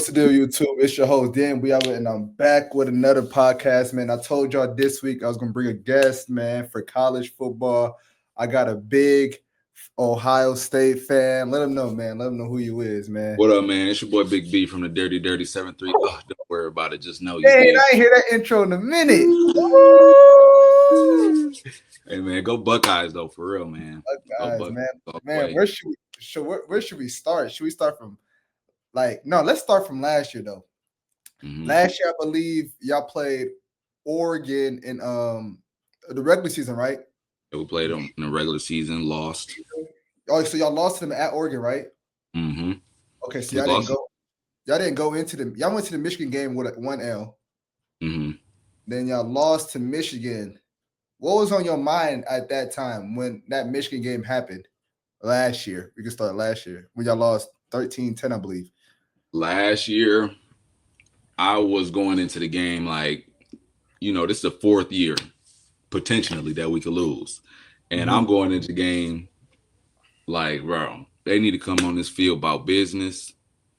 What's the deal, YouTube? It's your host, Dan. And I'm back with another podcast, man. I told y'all this week I was gonna bring a guest, man, for college football. I got a big Ohio State fan. Let him know, man. Let him know who you is, man. What up, man? It's your boy Big B from the Dirty Dirty 7-3. Oh, don't worry about it. Just know you Hey, did. I ain't hear that intro in a minute. Hey, man, go Buckeyes, though, for real, man. Go Guys, Buckeyes. man, where should we start? Should we start from no? Let's start from last year though. Last year, I believe y'all played Oregon in the regular season, right? We played them in the regular season, lost. Oh, so y'all lost to them at Oregon, right? Mm-hmm. Okay, so y'all didn't go. Y'all didn't go into them. Y'all went to the Michigan game with a 1-L. Mm-hmm. Then y'all lost to Michigan. What was on your mind at that time when that Michigan game happened last year? We can start last year when y'all lost 13-10, I believe. Last year, I was going into the game like, this is the fourth year potentially that we could lose. And I'm going into the game like, bro, they need to come on this field about business.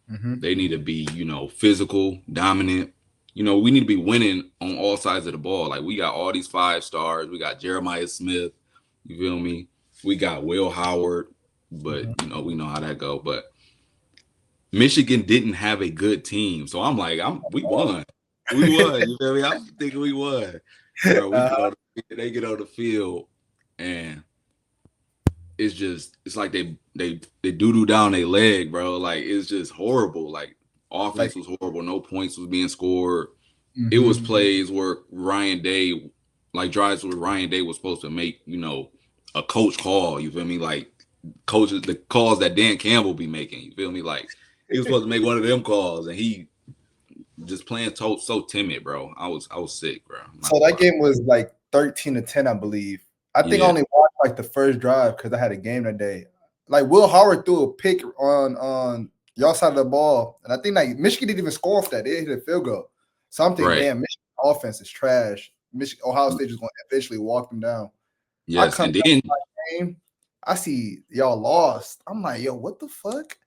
They need to be, physical, dominant. We need to be winning on all sides of the ball. Like, we got all these 5 stars. We got Jeremiah Smith. You feel me? We got Will Howard. But, we know how that go. But Michigan didn't have a good team. So I'm like, we won. We won. You feel me? I'm thinking we won. Bro, they get on the field and it's like they doo-doo down their leg, bro. Like, it's just horrible. Like, offense was horrible. No points was being scored. It was plays where drives where Ryan Day was supposed to make, a coach call. You feel me? Like, the calls that Dan Campbell be making. You feel me? Like, he was supposed to make one of them calls, and he just playing so timid, bro. I was sick, bro. So that game was like 13-10, I believe. I think I only watched like the first drive because I had a game that day. Like, Will Howard threw a pick on y'all side of the ball, and I think like Michigan didn't even score off that. They hit a field goal. So I'm thinking, damn, Michigan offense is trash. Ohio State is going to eventually walk them down. Yes, and then game, I see y'all lost. I'm like, yo, what the fuck?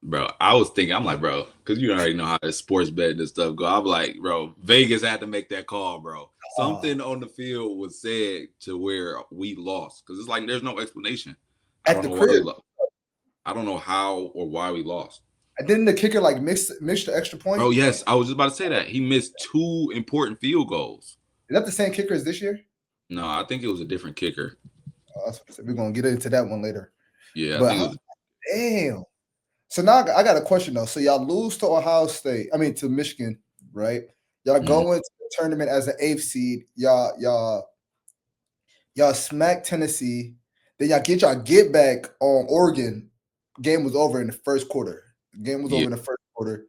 Bro, I was thinking, I'm like, bro, because you already know how the sports betting and stuff go. I'm like, bro, Vegas had to make that call, bro. Something on the field was said to where we lost. Because it's like there's no explanation. I don't know why we lost. I don't know how or why we lost. And then the kicker like missed the extra point. Oh, yes. I was just about to say that. He missed 2 important field goals. Is that the same kicker as this year? No, I think it was a different kicker. We're going to get into that one later. Yeah, but damn. So now I got a question though. So y'all lose to Ohio State. I mean to Michigan, right? Y'all go into the tournament as an 8th seed. Y'all smack Tennessee. Then y'all get back on Oregon. Game was over in the first quarter. Over in the first quarter.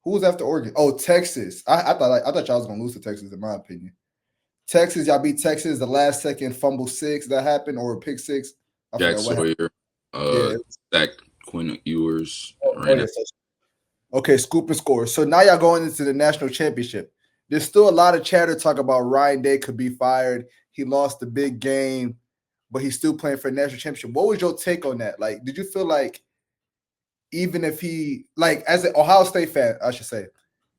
Who was after Oregon? Oh, Texas. I thought y'all was gonna lose to Texas, in my opinion. Texas, y'all beat Texas. The last second fumble 6 that happened, or pick 6. Jack Sawyer. Zach Quinn Ewers. Okay, scoop and score. So now y'all going into the national championship. There's still a lot of chatter talk about Ryan Day could be fired. He lost the big game, but he's still playing for the national championship. What was your take on that? Like, did you feel like even if he, like, as an Ohio State fan, I should say,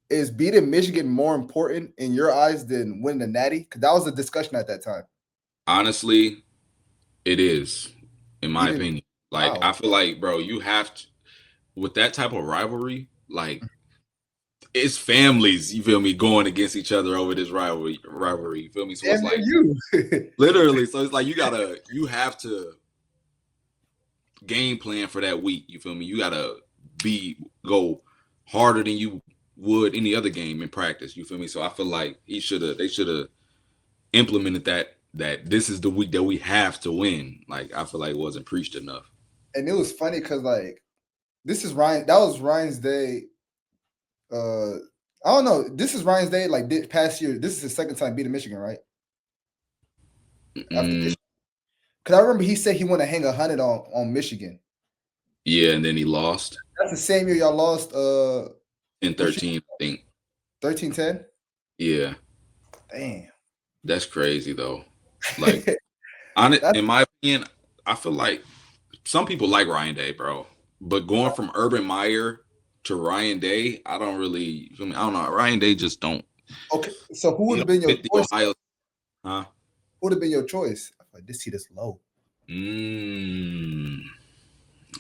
is beating Michigan more important in your eyes than winning the Natty? Because that was a discussion at that time. Honestly, it is, in my opinion. Like, I feel like, bro, you have to, with that type of rivalry, like, it's families, you feel me, going against each other over this rivalry, you feel me? So it's like, literally, so it's like you have to game plan for that week, you feel me? You gotta go harder than you would any other game in practice, you feel me? So I feel like they should have implemented that this is the week that we have to win. Like, I feel like it wasn't preached enough. And it was funny because, like, that was Ryan's day. I don't know. This is Ryan's day. Like, past year, this is his second time beating Michigan, right? Because I remember he said he wanted to hang 100 on Michigan. Yeah, and then he lost. That's the same year y'all lost. In 13, I think. 13-10? Yeah. Damn. That's crazy though. Like, in my opinion, I feel like some people like Ryan Day, bro. But going from Urban Meyer to Ryan Day, I don't really. I don't know. Ryan Day just don't. Okay, so who He would have don't been your fit the choice? Ohio. Huh? Who would have been your choice? I feel like this seat is low. Mm.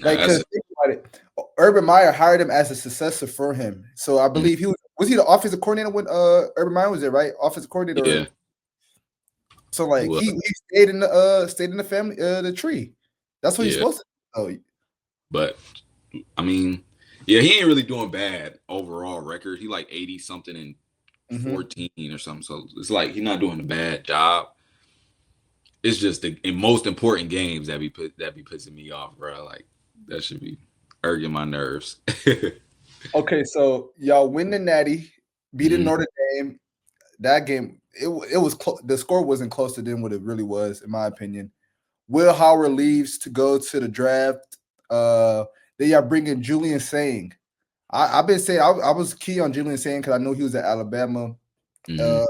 Like, That's because think about it, Urban Meyer hired him as a successor for him. So I believe was he the offensive coordinator when Urban Meyer was there, right? Offensive coordinator. yeah. So like Well, he stayed in the family the tree. That's what he's yeah. supposed to do. But I mean, yeah, he ain't really doing bad overall record. He like 80 something and Mm-hmm. 14 or something. So it's like he's not doing a bad job. It's just the in most important games that be pissing me off, bro. Like that should be irking my nerves. Okay, so y'all win the Natty, beating Mhm. Notre Dame. That game, it was the score wasn't closer than what it really was, in my opinion. Will Howard leaves to go to the draft. They are bringing Julian Saying. I've been saying I was key on Julian Saying because I knew he was at Alabama. Mhm. Uh,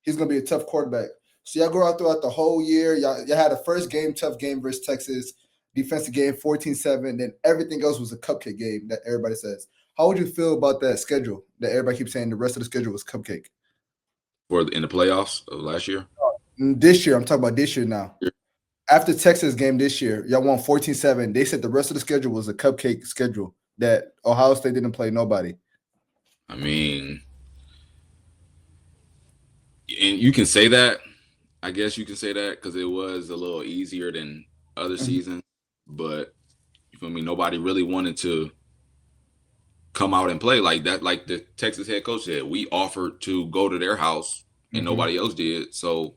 he's gonna be a tough quarterback. So y'all go out throughout the whole year. Y'all had a first game, tough game versus Texas. Defensive game 14-7. Then everything else was a cupcake game that everybody says. How would you feel about that schedule that everybody keeps saying the rest of the schedule was cupcake? In the playoffs of last year. This year, I'm talking about this year now. After Texas game this year, y'all won 14-7. They said the rest of the schedule was a cupcake schedule that Ohio State didn't play nobody. I mean, and you can say that. I guess you can say that because it was a little easier than other Mhm. seasons, but you feel me? Nobody really wanted to come out and play like that. Like the Texas head coach said, we offered to go to their house and Mhm. nobody else did. So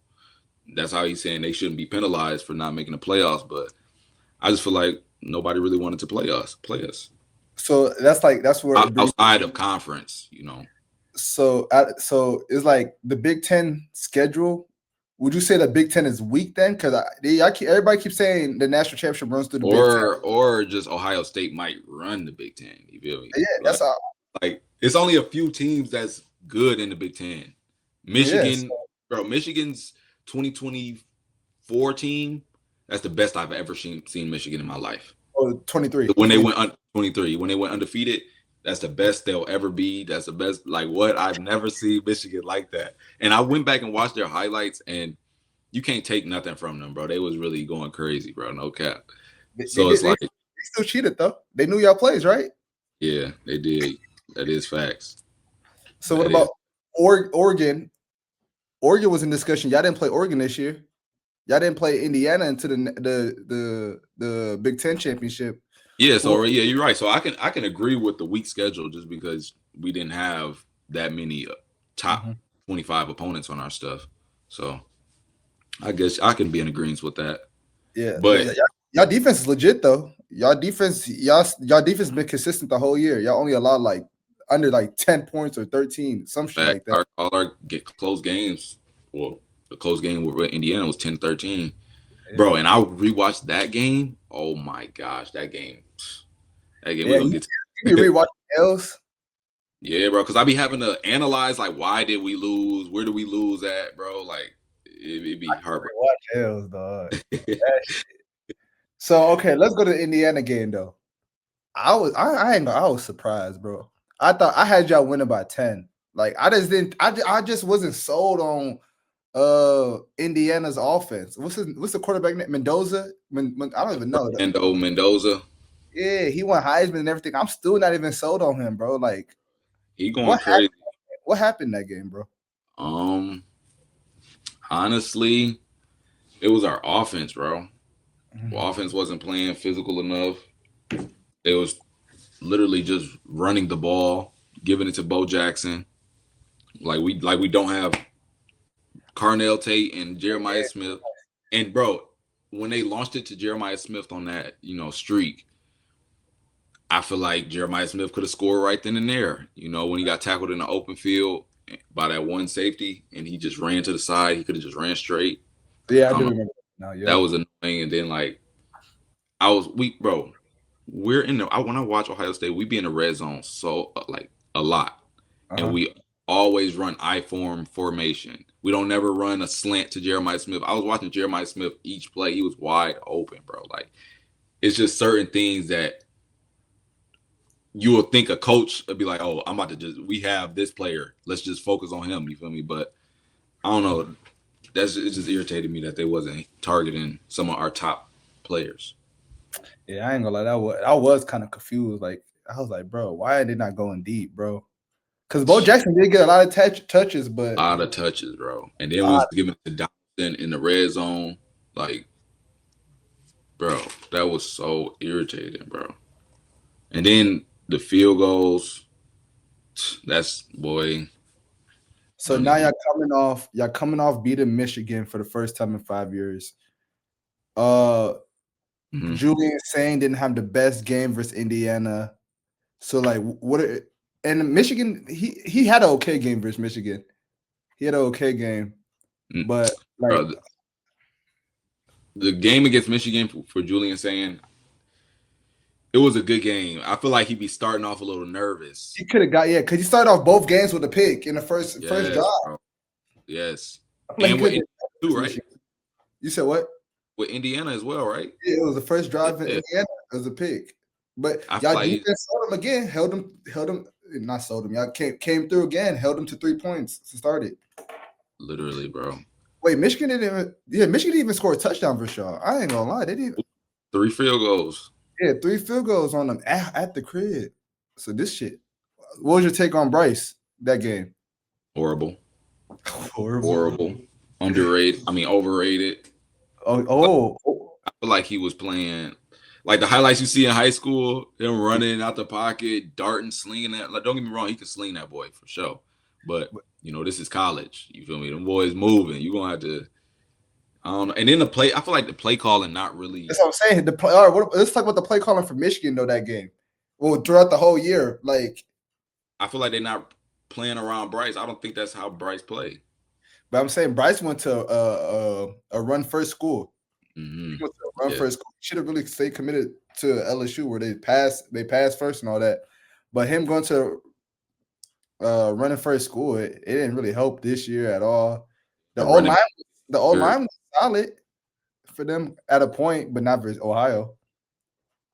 that's how he's saying they shouldn't be penalized for not making the playoffs. But I just feel like nobody really wanted to play us. So that's where it brings. Outside of conference, you know. So it's like the Big Ten schedule. Would you say the Big Ten is weak then? Because everybody keeps saying the national championship runs through the Big Ten. Or just Ohio State might run the Big Ten. You feel me? Yeah, Like that's all. like it's only a few teams that's good in the Big Ten. Yes. Michigan, bro, Michigan's 2024 team, that's the best I've ever seen Michigan in my life. Oh, 23. When they went 23, when they went undefeated, that's the best they'll ever be. That's the best. Like what I've never seen Michigan like that. And I went back and watched their highlights, and you can't take nothing from them, bro. They was really going crazy, bro. No cap. So it's They like, still cheated though. They knew y'all plays, right? yeah, they did. That is facts. So what That about is. Oregon? Oregon was in discussion. Y'all didn't play Oregon this year. Y'all didn't play Indiana into the Big Ten championship. Yeah, Who? so yeah, you're right. So I can agree with the weak schedule just because we didn't have that many top Mhm. 25 opponents on our stuff. So I guess I can be in agreement with that. Yeah, But y'all defense is legit though. Y'all defense been consistent the whole year. Y'all only allowed like under like 10 points or 13, some shit like that. all our get close games, well, the close game with Indiana was 10-13. Yeah, Bro, and I rewatched that game. Oh my gosh, that game we're yeah. gonna You get be to. rewatching L's. Yeah, bro, because I be having to analyze like why did we lose? Where do we lose at, bro? Like it'd be heartbreaking. Rewatch L's, dog. So okay, let's go to the Indiana game though. I was surprised, bro. I thought I had y'all winning by 10. Like I just didn't I just wasn't sold on Indiana's offense. What's the quarterback name? Mendoza? I don't even know. Mendoza, Yeah, he won Heisman and everything. I'm still not even sold on him, bro. Like he going what crazy. what happened that game, bro? Um, honestly, it was our offense, bro. Our offense wasn't playing physical enough. It was literally just running the ball, giving it to Bo Jackson. Like we don't have Carnell Tate and Jeremiah Smith. And bro, when they launched it to Jeremiah Smith on that, streak, I feel like Jeremiah Smith could have scored right then and there. When he got tackled in the open field by that one safety and he just ran to the side, he could have just ran straight. Yeah, I I don't do know. remember now. That Yeah. was annoying. And then like I was weak, bro. We're in the when I watch Ohio State, we be in the red zone so like a lot. And Uh-huh. we always run I-form formation. We don't never run a slant to Jeremiah Smith. I was watching Jeremiah Smith each play. He was wide open, bro. Like it's just certain things that you would think a coach would be like, "Oh, I'm about to we have this player. Let's just focus on him." You feel me? But I don't know. It just irritated me that they wasn't targeting some of our top players. Yeah, I ain't gonna lie. I was kind of confused. Like I was like, bro, why are they not going deep, bro? Because Bo Jackson did get a lot of touches, but A lot of touches, bro. And then was given to Donaldson in the red zone. Like, bro, that was so irritating, bro. And then the field goals. That's boy. So now y'all coming off beating Michigan for the first time in 5 years. Julian saying didn't have the best game versus Indiana. So like and Michigan, he had an okay game versus Michigan. He had an okay game. But like bro, the game against Michigan for Julian saying it was a good game. I feel like he'd be starting off a little nervous. He could have because he started off both games with a pick in the first drive. Bro. Yes. Like and with Indiana too, right? You said what? With Indiana as well, right? Yeah, it was the first drive in Indiana. It was a pick. But y'all defense sold him again, held him, not sold him. Y'all came through again, held him to 3 points to start it. Literally, bro. Wait, Michigan didn't even score a touchdown for y'all. I ain't gonna lie. They didn't. 3 field goals. Yeah, 3 field goals on them at the crib. So this shit. What was your take on Bryce that game? Horrible. Underrated. I mean, overrated. I feel like he was playing like the highlights you see in high school, him running out the pocket, darting, slinging that. Like, don't get me wrong, he can sling that boy for sure. But this is college. You feel me? Them boys moving. You're gonna have to. I don't know. And then I feel like the play calling not really. That's what I'm saying. All right, let's talk about the play calling for Michigan though that game. Well, throughout the whole year, like I feel like they're not playing around Bryce. I don't think that's how Bryce played. But I'm saying Bryce went to a run first school. Mm-hmm. He went to a run first school. He should have really stayed committed to LSU where they pass first and all that. But him going to running first school, it didn't really help this year at all. The old line was solid for them at a point, but not versus Ohio.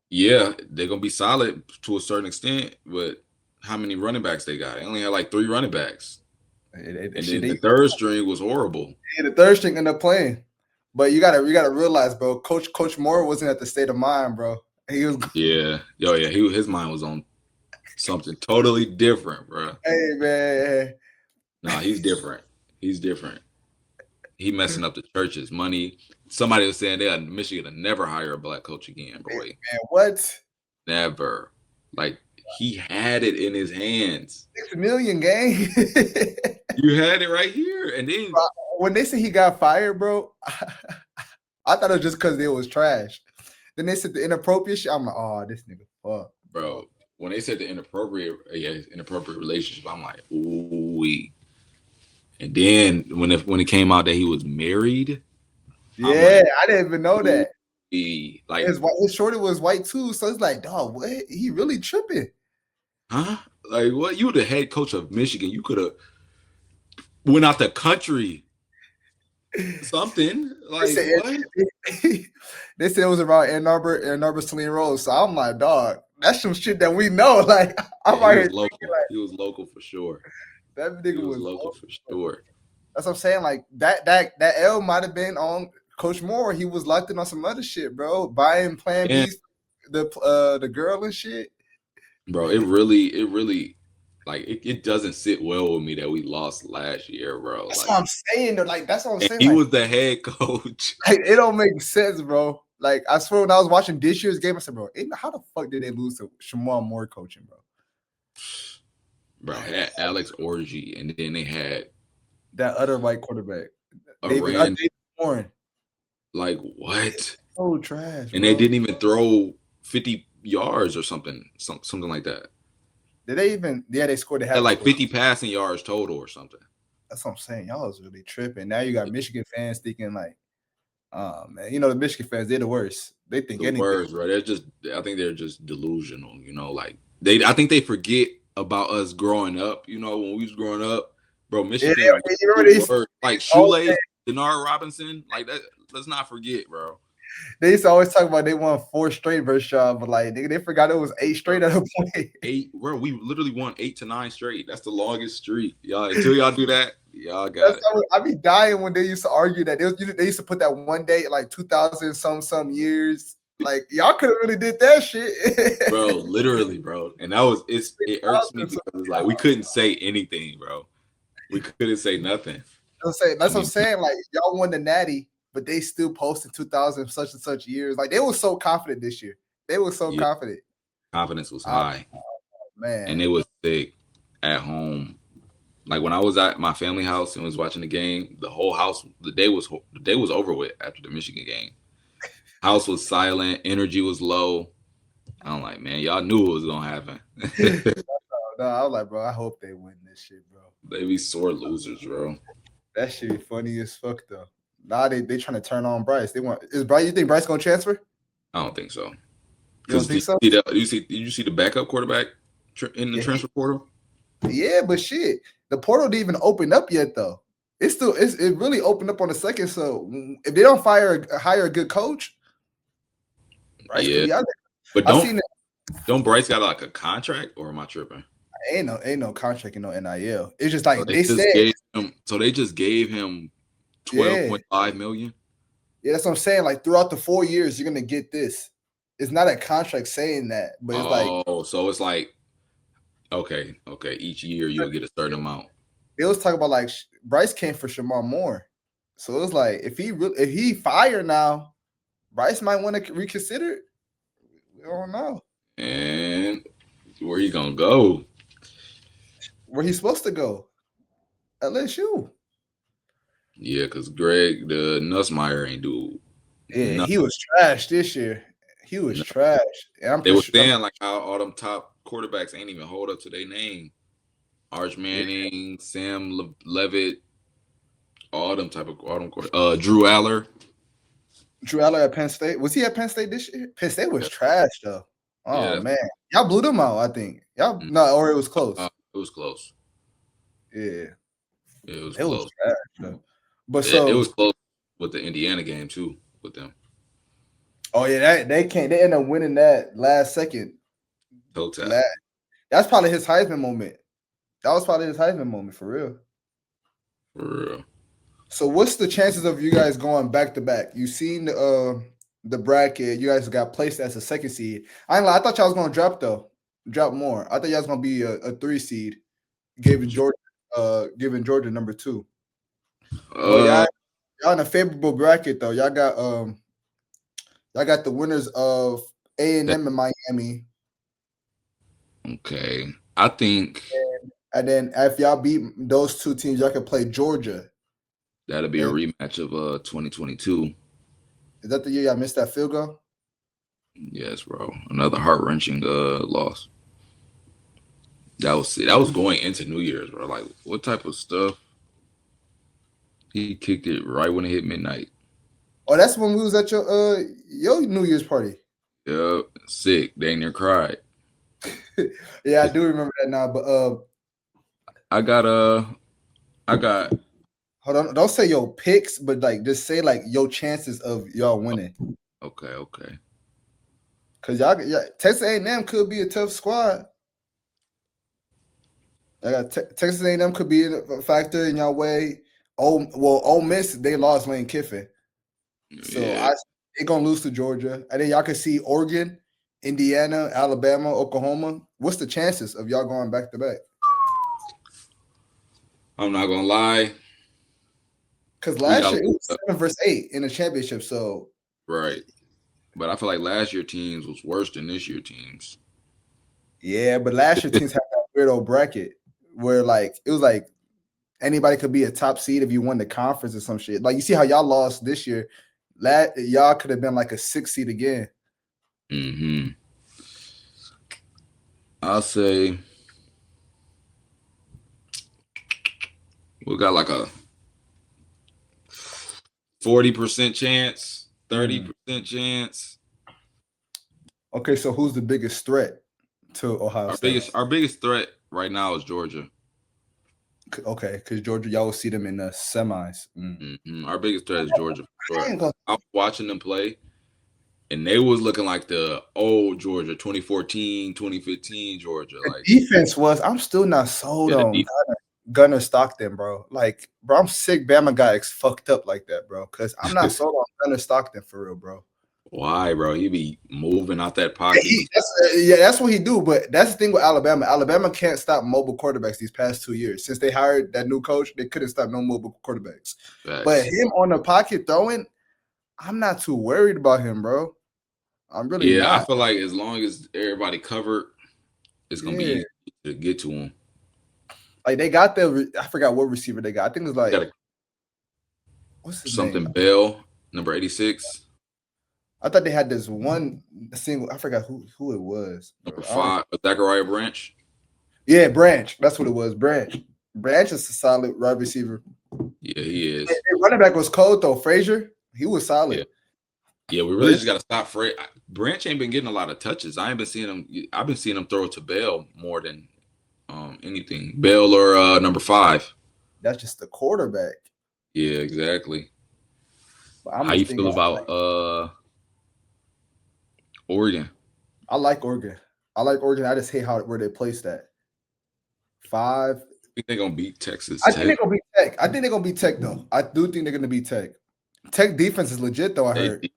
Yeah, they're gonna be solid to a certain extent, but how many running backs they got? They only had like 3 running backs. And then the third string was horrible. Yeah, the third string ended up playing. But you gotta realize, bro, Coach Moore wasn't at the state of mind, bro. He was his mind was on something totally different, bro. Hey man. Nah, he's different. He messing up the church's money. Somebody was saying Michigan will never hire a black coach again, boy. Man, what? Never. Like he had it in his hands. $6 million game. You had it right here, and then when they said he got fired, bro, I thought it was just because it was trash. Then they said the inappropriate shit. I'm like, oh, this nigga fuck, bro. When they said the inappropriate relationship, I'm like, ooh. And then when it came out that he was married, yeah, I didn't even know that. Like his shorty was white too, so it's like, dog, what? He really tripping? Huh? Like what? You the head coach of Michigan. You could have went out the country. Something like what? They said it was about Ann Arbor, Saline Road. So I'm like, dog, that's some shit that we know. Like I'm out here local. He was local for sure. That nigga was local for sure. That's what I'm saying. Like that L might have been on Coach Moore. He was locked in on some other shit, bro. Buying Plan B's, the girl and shit. Bro, it really like it doesn't sit well with me that we lost last year, bro. That's what I'm saying. Like that's what I'm saying. He was the head coach. Like it don't make sense, bro. Like I swear when I was watching this year's game, I said, bro, how the fuck did they lose to Shamar Moore coaching, bro? Bro, had Alex Orgy, and then they had that other white quarterback, David Warren. Like what? So trash. And they didn't even throw 50 yards or something like that. Did they even? Yeah, they scored. They had like 50 passing yards total or something. That's what I'm saying. Y'all was really tripping. Now you got Michigan fans thinking like, oh man, the Michigan fans, they're the worst. They think anything. Worst, bro. I think they're just delusional. Like I think they forget about us growing up. When we was growing up, bro. Michigan, like Shoelace, Denard Robinson, like that. Let's not forget, bro. They used to always talk about they won 4 straight versus y'all, but like they forgot it was 8 straight at a point. Eight, bro. We literally won 8 to 9 straight. That's the longest streak, y'all. Until y'all do that, y'all got That's it, how I be dying when they used to argue that they used to put that one day like 2000 some years. Like y'all could have really did that shit, bro. Literally, bro. And it irks me because it's like we couldn't say anything, bro. We couldn't say nothing. That's what I'm saying. Like y'all won the Natty, but they still posted 2000 such and such years. Like they were so confident this year. They were so Yeah, confident. confidence was high, and Man, it was sick at home. Like when I was at my family house and was watching the game, the whole house, the day was over with after the Michigan game. House was silent, energy was low. I'm like, man, y'all knew it was gonna happen. no, I was like, bro, I hope they win this shit, bro. They be sore losers, bro. That shit be funny as fuck though. Now they trying to turn on Bryce. They want is Bryce. You think Bryce gonna transfer? I don't think so. You don't Because think so? did you see the backup quarterback in the Yeah, transfer portal? yeah, but shit, the portal didn't even open up yet though. It really opened up on the second. So if they don't hire a good coach, Bryce could Yeah, be out there. but I seen it. don't Bryce got like a contract, or am I tripping? Ain't no contract and no NIL. It's just So like they they just said. gave him. So they just gave him Yeah, 12.5 million. yeah, that's what I'm saying. Like throughout the 4 years, you're gonna get this. It's not a contract saying that, but it's like Oh, so it's like okay. Each year you'll get a certain amount. they was talking about like Bryce came for Shamar Moore, so it was like if he fired now, Bryce might want to reconsider it. We don't know And where you gonna go? where he's supposed to go. LSU. Yeah, because Greg the Nussmeyer ain't do Yeah, nothing. he was trash this year. He was trash. And I'm They pretty were sure. saying like how all them top quarterbacks ain't even hold up to their name. Arch Yeah, Manning, Sam Levitt, all them Drew Aller. Drew Aller at Penn State. Was he at Penn State this year? Penn State was Yeah, trash though. Oh yeah, man, y'all blew them out. I think y'all no, or it was close. it was close. Yeah, It was it was close. trash though. But It so, was close with the Indiana game too with them. oh yeah, they can't. They end up winning that last second. Toe tap. La That's probably his Heisman moment. That was probably his Heisman moment for real. For real. So, what's the chances of you guys going back to back? You seen the bracket. You guys got placed as a second seed. I ain't lie, I thought y'all was gonna drop more. I thought y'all was gonna be a 3 seed, giving Georgia number 2. But Uh, y'all in a favorable bracket though. Y'all got the winners of A&M and Miami. okay. I think And then if y'all beat those 2 teams, y'all can play Georgia. that'll be a And rematch of 2022. is that the year y'all missed that field goal? Yes, bro. Another heart wrenching loss. That was going into New Year's, bro. Like, what type of stuff? He kicked it right when it hit midnight. Oh, that's when we was at your New Year's party. Yep, sick. Dang near cried. Yeah, I do remember that now. But I got I got hold on, don't say your picks, but like just say like your chances of y'all winning. okay. Cause yeah, Texas A&M could be a tough squad. I got Texas A&M could be a factor in y'all way. Ole Miss they lost Lane Kiffin, so Yeah. they gonna lose to Georgia. And then y'all can see Oregon, Indiana, Alabama, Oklahoma. What's the chances of y'all going back to back? I'm not gonna lie. Because We last got year it was 7-8 in the championship. So right. But I feel like last year teams was worse than this year teams. yeah, but last year teams had that weirdo bracket where like it was like anybody could be a top seed if you won the conference or some shit. Like you see how y'all lost this year. Y'all could have been like a 6 seed again. Mm-hmm. I'll say we got like a 40% chance, 30% chance. Okay, so who's the biggest threat to Ohio State? Our biggest threat right now is Georgia. Okay, because Georgia, y'all will see them in the semis. Mm-hmm. Our biggest threat is Georgia. For sure. I ain't gonna, I was watching them play, and they was looking like the old Georgia, 2014, 2015 Georgia. The Like, defense was. I'm still not sold yeah, on Gunner Stockton, bro. Like, bro, I'm sick. Bama guy is fucked up like that, bro. Because I'm not sold on Gunner Stockton for real, bro. why, bro? He be moving out that Yeah, pocket. that's what he do. But that's the thing with Alabama. Alabama can't stop mobile quarterbacks these past 2 years. Since they hired that new coach, they couldn't stop no mobile quarterbacks. But Facts. him on the pocket throwing, I'm not too worried about him, bro. I'm really Yeah, I not. feel like as long as everybody covered, it's gonna be Yeah. easy to get to him. Like they got I forgot what receiver they got. I think it's Got like a, what's his name? something Bell, number 86, I thought they had this one single. I forgot who it was, bro. number 5, Zachariah Branch. Yeah, Branch. That's what it was. Branch. Branch is a solid wide receiver. Yeah, he is. Their running back was cold though. Frazier, he was solid. Yeah. Yeah, we But really just got to stop Fred. Branch ain't been getting a lot of touches. I ain't been seeing him. I've been seeing him throw to Bell more than anything. Bell or number 5. that's just the quarterback. Yeah, exactly. But I'm How just you thinking, feel about Oregon? I like Oregon. I like Oregon. I just hate where they place that 5. I think they're gonna beat Texas I think they're Tech. gonna be Tech. I think they're gonna be Tech though. I do think they're gonna be Tech. Tech defense is legit though. I They heard.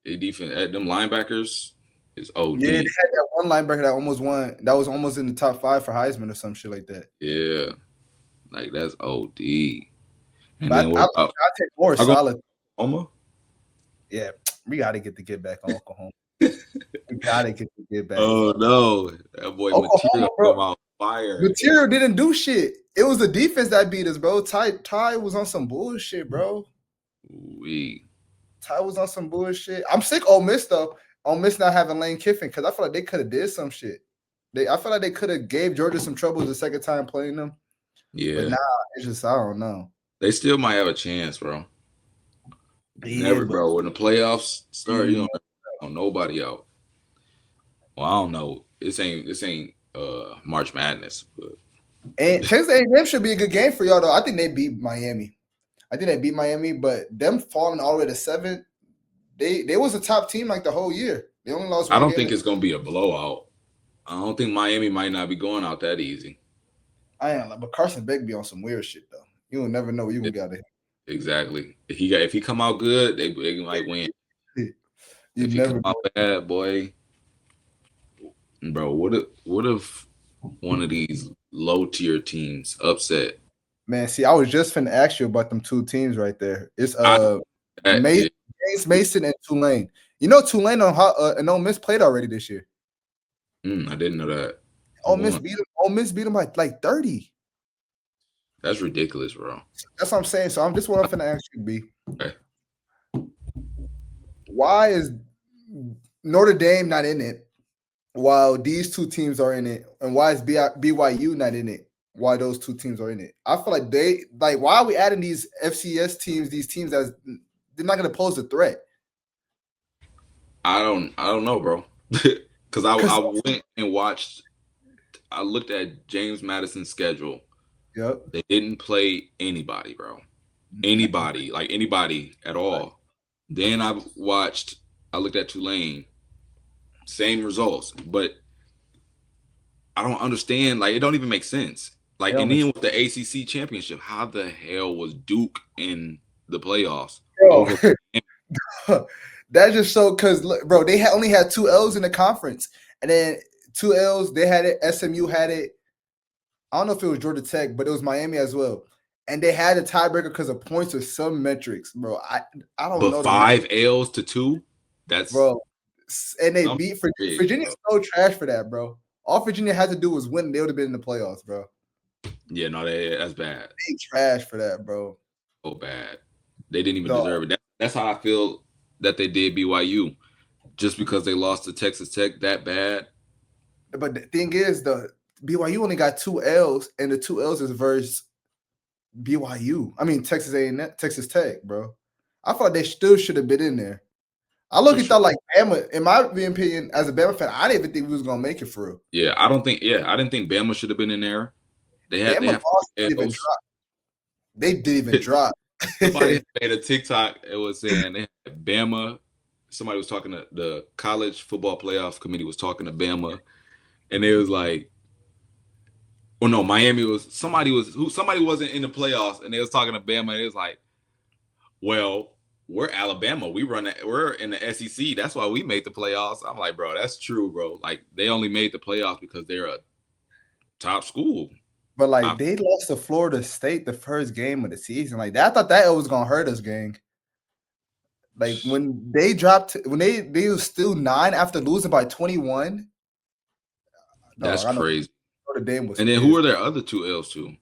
they defense at them linebackers is Yeah, they had OD. that one linebacker that almost won. That was almost in the top 5 for Heisman or some shit like that. Yeah, like that's OD. And then But what about I take more Oklahoma? solid. Yeah, we got to get back on Oklahoma. We got to get back. Oh no, that boy Oklahoma, Material bro. come out fire. Material didn't do shit. It was the defense that beat us, bro. Ty was on some bullshit, bro. We Ty was on some bullshit. I'm sick Ole Miss though. Ole Miss not having Lane Kiffin because I feel like they could have did some shit. I feel like they could have gave Georgia some trouble the second time playing them. yeah, But now it's just I don't know. they still might have a chance, bro. Yeah, Never, bro. When the playoffs start, you yeah. don't know nobody out. Well, I don't know. This ain't March Madness, but And Texas A&M should be a good game for y'all though. I think they beat Miami. But them falling all the way to 7, they was a top team like the whole year. They only lost I one don't game. think it's gonna be a blowout. I don't think Miami might not be going out that easy. I am like, but Carson Beck be on some weird shit though. You will never know what you can get out of him. Exactly. If he come out good, they might win. You If he never come out know. bad, boy, bro, what if one of these low tier teams upset? Man, see, I was just finna ask you about them 2 teams right there. It's Yeah. James Mason and Tulane. You know Tulane and Ole Miss played already this year. I didn't know that. Ole Miss beat them by like 30. That's ridiculous, bro. That's what I'm saying. So this what I'm finna ask you, B. Okay. Why is Notre Dame not in it while these 2 teams are in it? And why is BYU not in it while those 2 teams are in it? I feel like why are we adding these FCS teams, these teams as they're not gonna pose a threat? I don't know, bro. Because I went and watched. I looked at James Madison's schedule. Yep. They didn't play anybody, bro. Anybody, like anybody at all. Then I looked at Tulane. Same results, but I don't understand. Like, it don't even make sense. Like, and then with the ACC championship, how the hell was Duke in the playoffs? Bro, that just so because bro, they only had 2 L's in the conference, and then 2 L's. They had it. SMU had it. I don't know if it was Georgia Tech, but it was Miami as well. And they had a tiebreaker because of points or some metrics, bro. I don't know. But 5 L's to 2, that's bro. And they beat Virginia. Virginia's so trash for that, bro. All Virginia had to do was win. They would have been in the playoffs, bro. Yeah, no, that's bad. They trash for that, bro. So bad. They didn't even deserve it. That's how I feel that they did BYU. Just because they lost to Texas Tech that bad. But the thing is, the BYU only got 2 L's, and the 2 L's is versus BYU. I mean Texas A&M, Texas Tech, bro. I thought they still should have been in there. I look at that like Bama. In my opinion, as a Bama fan, I didn't even think we was gonna make it for real. Yeah, I didn't think Bama should have been in there. They had Bama didn't even drop. They didn't even drop. Somebody made a TikTok. It was saying they had Bama, somebody was talking to the college football playoff committee was talking to Bama, and it was like, well, no, Miami was somebody wasn't in the playoffs, and they was talking to Bama, and it was like, well, we're Alabama, we're in the SEC, that's why we made the playoffs. I'm like, bro, that's true, bro. Like they only made the playoffs because they're a top school. But like they lost to Florida State the first game of the season. Like that, I thought that it was gonna hurt us, gang. Like when they dropped, when they was still 9 after losing by 21. That's Dog, I know crazy. Notre Dame was And then who pissed. are their other two L's to?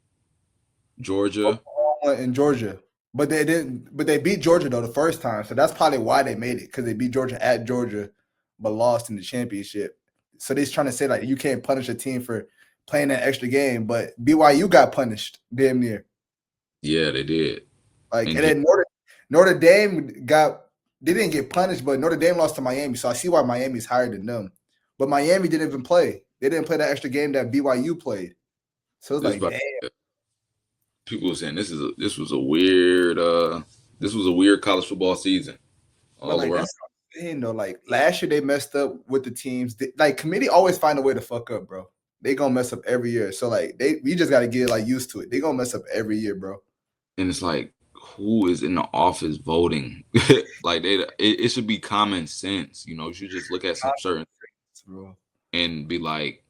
Georgia. Oklahoma and Georgia, but they didn't. But they beat Georgia though the first time, so that's probably why they made it, because they beat Georgia at Georgia, but lost in the championship. So they're trying to say like you can't punish a team for playing that extra game, but BYU got punished damn near. Yeah, they did. Like and then Notre Dame they didn't get punished, but Notre Dame lost to Miami, so I see why Miami's higher than them. But Miami didn't even play. They didn't play that extra game that BYU played. So it's like, damn. People were saying this was a weird college football season all like, around. That's what I'm saying, though. Like last year they messed up with the teams. Like committee always find a way to fuck up, bro. They gonna mess up every year. So like we just gotta get like used to it. They gonna mess up every year, bro. And it's like, who is in the office voting? Like it should be common sense, you know. You should just look at some certain things, bro, and be like,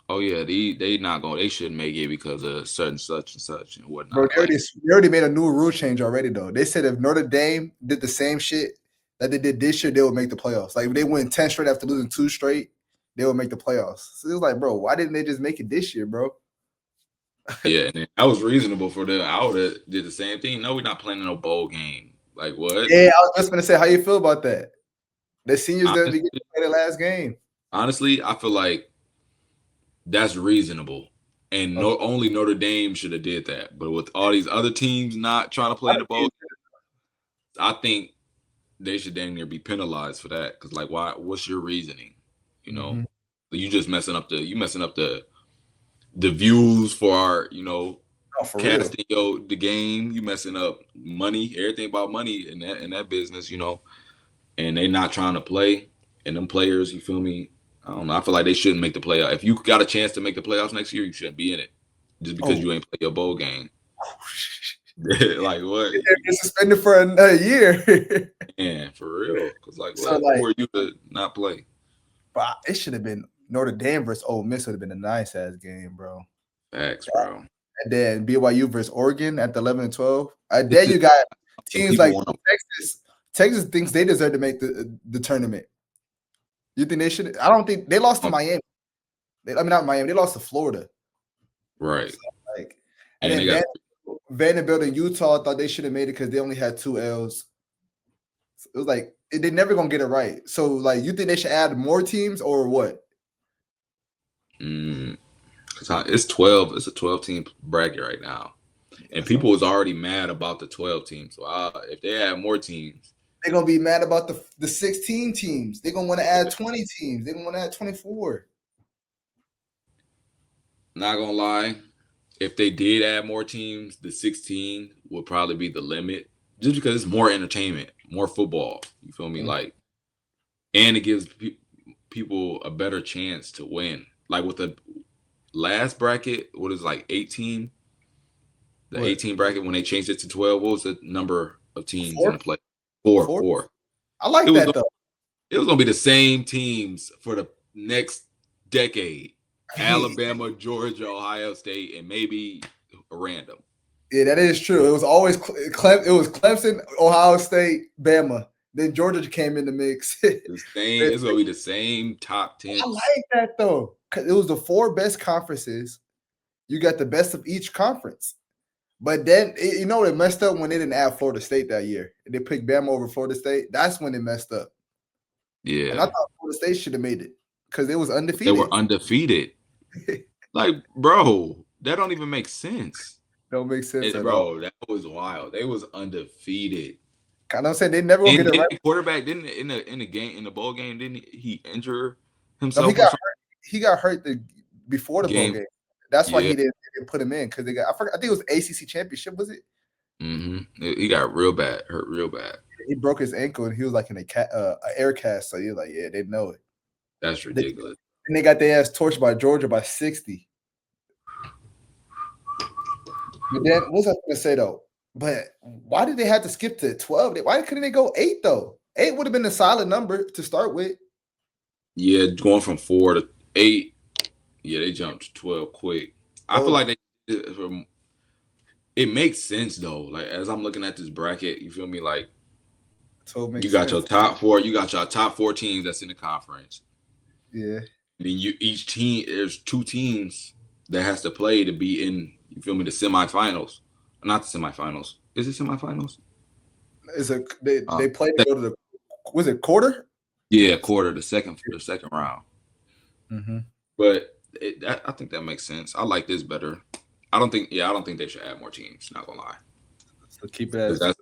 oh yeah, they shouldn't make it because of certain such and such and whatnot. Bro, they already made a new rule change already though. They said if Notre Dame did the same shit that they did this year, they would make the playoffs. Like if they win 10 straight after losing 2 straight, they would make the playoffs. So it was like, bro, why didn't they just make it this year, bro? Yeah, and that was reasonable for them. I would have did the same thing. No, we're not playing no bowl game. Like what? Yeah, I was just gonna say, how you feel about that? The seniors didn't get to play the last game. Honestly, I feel like that's reasonable. And only Notre Dame should have did that. But with all these other teams not trying to play in the bowl, I think they should damn near be penalized for that. Because like, why? What's your reasoning? You know, you just messing up the views for our, you know, casting the game. You messing up money, everything about money in that business, you know. And they not trying to play. And them players, you feel me? I don't know. I feel like they shouldn't make the playoff. If you got a chance to make the playoffs next year, you shouldn't be in it just because you ain't play your bowl game. Like what? You're suspended for another year. Yeah, for real. Because like, so what? Who are you to not play? But it should have been Notre Dame versus Ole Miss. Would have been a nice ass game, bro. Facts, bro. And then BYU versus Oregon at the 11 and 12. Then you got teams like Texas. Texas thinks they deserve to make the tournament. You think they should? I don't think they lost to Miami. Not Miami. They lost to Florida. Right. So, and then Vanderbilt and Utah thought they should have made it because they only had 2 L's. So it was like they're never gonna get it right. So like, you think they should add more teams or what? It's 12. It's a 12-team bracket right now, and people was already mad about the 12 teams. So if they add more teams, they're gonna be mad about the 16 teams. They're gonna want to add 20 teams. They're gonna want to add 24. Not gonna lie, if they did add more teams, the 16 would probably be the limit, just because it's more entertainment, more football. You feel me? Like, and it gives people a better chance to win. Like with the last bracket, what is like 18? The 18 bracket when they changed it to 12. What was the number of teams in the play? Four. I like that though. It was gonna be the same teams for the next decade. Alabama, Georgia, Ohio State, and maybe a random. Yeah, that is true. It was always Clemson, Ohio State, Bama. Then Georgia came in the mix. It's gonna be the same top 10. I like that though, because it was the 4 best conferences. You got the best of each conference. But then, they messed up when they didn't add Florida State that year. They picked Bama over Florida State. That's when they messed up. Yeah. And I thought Florida State should have made it because they was undefeated. They were undefeated. Like, bro, that don't even make sense. Don't make sense at bro, all. That was wild. They was undefeated. I'm saying they never gonna get it right. Quarterback didn't in the bowl game, didn't he injure himself? No, he got hurt before the bowl game. That's why he didn't put him in, because I think it was ACC championship, was it? He got hurt real bad. he broke his ankle and he was like in a air cast. So you're like, yeah, they know it. That's ridiculous. And they got their ass torched by Georgia by 60. But then what was I gonna say though? But why did they have to skip to 12? Why couldn't they go 8 though? 8 would have been a solid number to start with. Yeah, going from 4 to 8. Yeah, they jumped to 12 quick. I feel like it makes sense though. Like as I'm looking at this bracket, you feel me? Like you got your top 4, you got your top 4 teams that's in the conference. Yeah. Then each team, there's 2 teams that has to play to be in, you feel me, the semifinals. Not the semifinals. Is it semifinals? They play to go to the, was it quarter? Yeah, quarter, the second round. Mm-hmm. But I think that makes sense. I like this better. I don't think they should add more teams. Not gonna lie. So keep it as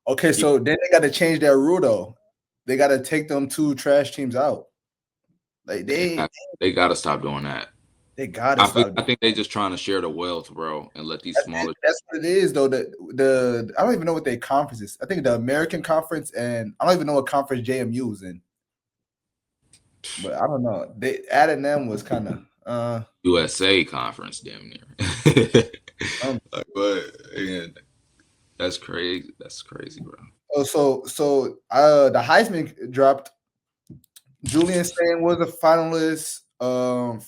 okay. So then they got to change their rule though. They got to take them 2 trash teams out. Like they got to stop doing that. They got to stop. I think they just trying to share the wealth, bro, and let these smaller. That's what it is though. The I don't even know what their conference is. I think the American Conference, and I don't even know what conference JMU is in. But I don't know. They adding them was kind of USA conference, damn near. But again, that's crazy. That's crazy, bro. Oh, so the Heisman dropped. Julian Sain was a finalist.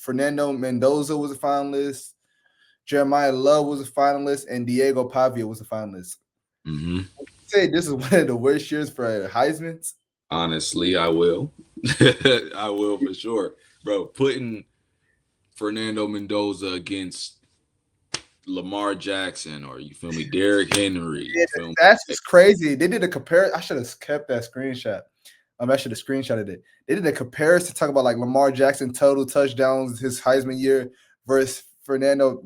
Fernando Mendoza was a finalist. Jeremiah Love was a finalist, and Diego Pavia was a finalist. Mm-hmm. Say this is one of the worst years for Heisman's. Honestly, I will. I will for sure, bro. Putting Fernando Mendoza against Lamar Jackson, or you feel me, Derrick Henry. Yeah, that's just crazy. They did a comparison. I should have kept that screenshot. I should have screenshotted it. They did a comparison to talk about like Lamar Jackson total touchdowns his Heisman year versus Fernando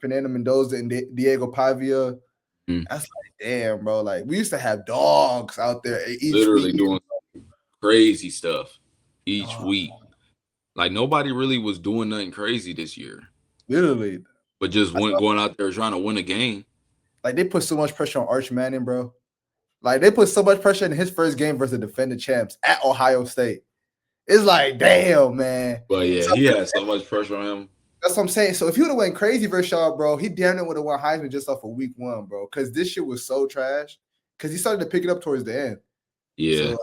Mendoza and Diego Pavia. That's like, damn, bro. Like we used to have dogs out there literally doing crazy stuff each week. Like nobody really was doing nothing crazy this year. Literally. But just going out there trying to win a game. Like they put so much pressure on Arch Manning, bro. Like they put so much pressure in his first game versus the defending champs at Ohio State. It's like, damn, man. But yeah, he had so much pressure on him. That's what I'm saying. So if he would have went crazy versus y'all, bro, he damn near would have won Heisman just off of week 1, bro. Because this shit was so trash. Because he started to pick it up towards the end. Yeah. So,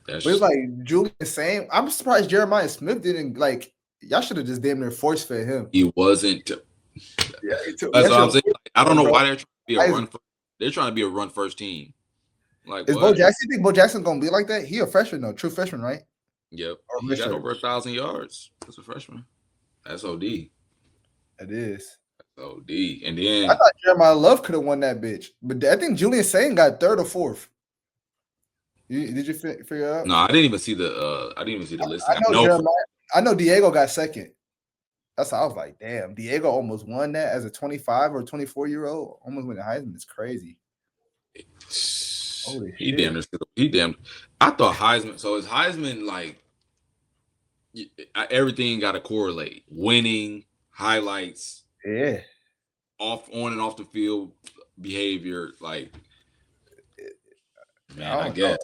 but it's like Julian Sain. I'm surprised Jeremiah Smith didn't like. Y'all should have just damn near force fed him. He wasn't. Yeah, that's what I'm saying. Like, I don't know why they're trying to be a run. They're trying to be a run first team. Like, is Bo Jackson? You think Bo Jackson gonna be like that? He a freshman though, true freshman, right? Yep. He got over 1,000 yards as a freshman. That's OD. It is. That's OD. And then I thought Jeremiah Love could have won that bitch, but I think Julian Sain got 3rd or 4th. Did you figure it out? No, I didn't even see the. list. I know Diego got 2nd. That's how I was like, damn, Diego almost won that as a 25 or 24-year-old. Almost won the Heisman. It's crazy. Holy shit. He damn. I thought Heisman. So is Heisman like everything got to correlate? Winning, highlights, yeah, on and off the field behavior. Like, man, I guess.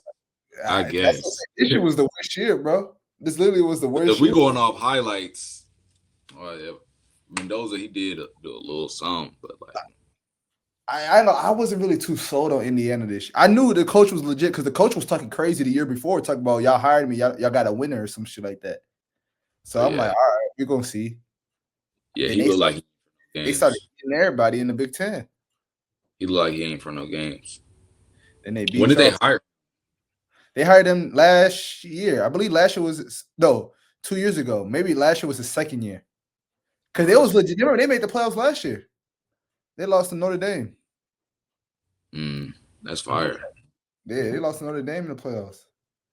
This shit was the worst year, bro. This literally was the worst. If we going off highlights. Mendoza, he did a little something, but like I know I wasn't really too sold on Indiana this year. I knew the coach was legit because the coach was talking crazy the year before, talking about y'all hired me, y'all got a winner or some shit like that. So I'm like, all right, we're gonna see. Yeah, he looked like they started getting everybody in the Big Ten. He looked like he ain't for no games. And they beat. When did they hire? They hired him last year. I believe last year was 2 years ago. Maybe last year was his 2nd year. Because they was legit. Remember, they made the playoffs last year. They lost to Notre Dame. That's fire. Yeah, they lost to Notre Dame in the playoffs.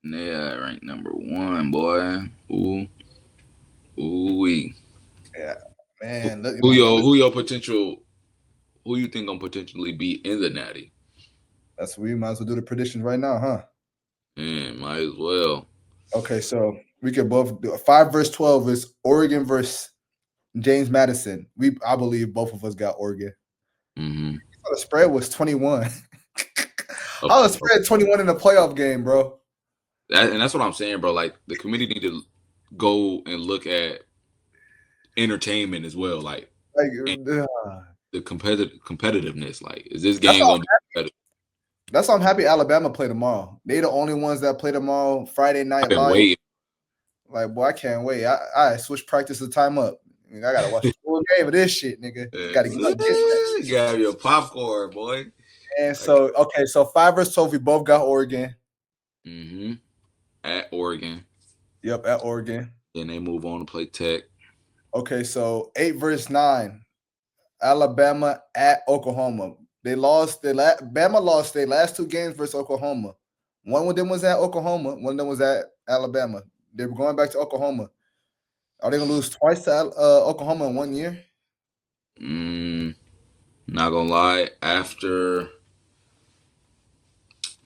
Yeah, ranked number 1, boy. Ooh-wee. Yeah, man. Who you think gonna potentially be in the Natty? That's what we might as well do the predictions right now, huh? Might as well. Okay, so we can both do 5 versus 12 is Oregon versus James Madison. I believe both of us got Oregon. Mm-hmm. So the spread was 21. How is spread 21 in a playoff game, bro? And that's what I'm saying, bro. Like the committee need to go and look at entertainment as well, like the competitiveness. Like, is this that's game all. gonna be competitive? That's why I'm happy Alabama play tomorrow. They the only ones that play tomorrow. Friday I've night been live. waiting. Like, boy, I can't wait. I switch practice the time up. I gotta watch the full game of this shit, nigga. Gotta get that. You have your popcorn, boy. And so, okay, so 5 versus 12, we both got Oregon. Mm-hmm. At Oregon. Yep, at Oregon. Then they move on to play Tech. Okay, so 8 versus 9, Alabama at Oklahoma. They lost. Bama lost their last 2 games versus Oklahoma. One of them was at Oklahoma. One of them was at Alabama. They were going back to Oklahoma. Are they gonna lose twice to Oklahoma in 1 year? Not gonna lie. After,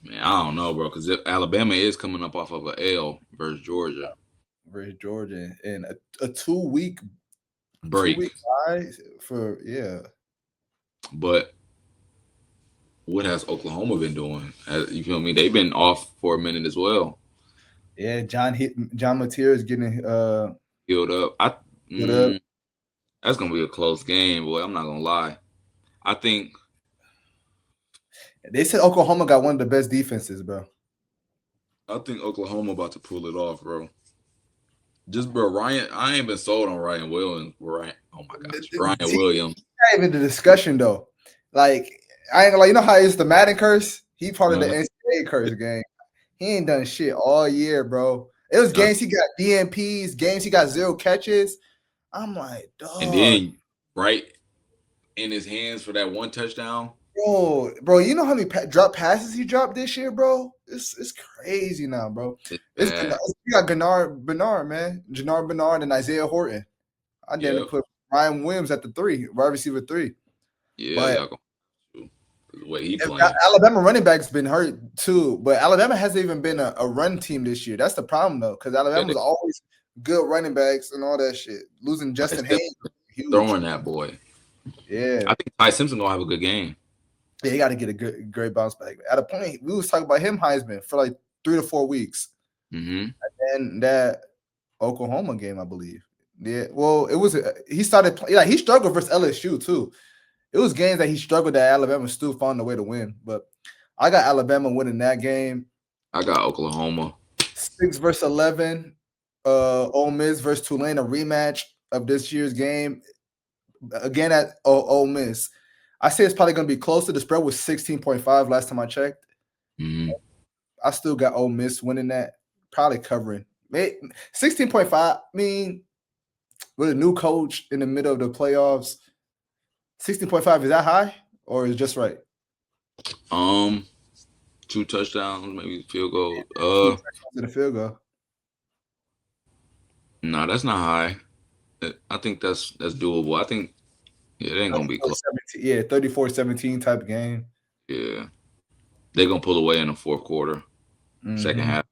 man, I don't know, bro, because Alabama is coming up off of an L versus Georgia. Versus Georgia in a 2-week break. 2-week bye for But what has Oklahoma been doing? You feel me? They've been off for a minute as well. Yeah, John Mateer is getting healed up. That's gonna be a close game, boy. I'm not gonna lie. I think they said Oklahoma got one of the best defenses, bro. I think Oklahoma about to pull it off, bro. Just bro, Ryan. I ain't been sold on Ryan Williams. Ryan, oh my gosh, Ryan Williams. Not even the discussion though. Like I ain't gonna, like, you know how it's the Madden curse. He part of the NCAA curse game. He ain't done shit all year, bro. It was games he got DNPs, games he got 0 catches. I'm like, dog. And then right in his hands for that 1 touchdown. Bro, you know how many drop passes he dropped this year, bro? It's crazy now, bro. You got Bernard, man. Jannard Bernard and Isaiah Horton. I didn't put Ryan Williams at the 3, wide receiver 3. Yeah, but y'all gonna the way he playing. Alabama running back's been hurt too, but Alabama hasn't even been a run team this year. That's the problem though, because Alabama's always good running backs and all that shit. Losing Justin Haynes, throwing that boy. Yeah, I think Ty Simpson gonna have a good game. Yeah, he got to get a great bounce back. At a point, we was talking about him Heisman for like 3 to 4 weeks. And then that Oklahoma game, I believe. Yeah, well, it was he started he struggled versus LSU too. It was games that he struggled that Alabama still found a way to win. But I got Alabama winning that game. I got Oklahoma. 6 versus 11. Ole Miss versus Tulane, a rematch of this year's game. Again at Ole Miss. I say it's probably going to be closer. The spread was 16.5 last time I checked. I still got Ole Miss winning that, probably covering. 16.5, I mean, with a new coach in the middle of the playoffs, 16.5, is that high or is it just right? 2 touchdowns, maybe field goal. To the field goal. No, that's not high. I think that's doable. I think it ain't gonna be close. 34-17 type game. Yeah, they're gonna pull away in the fourth quarter, second half.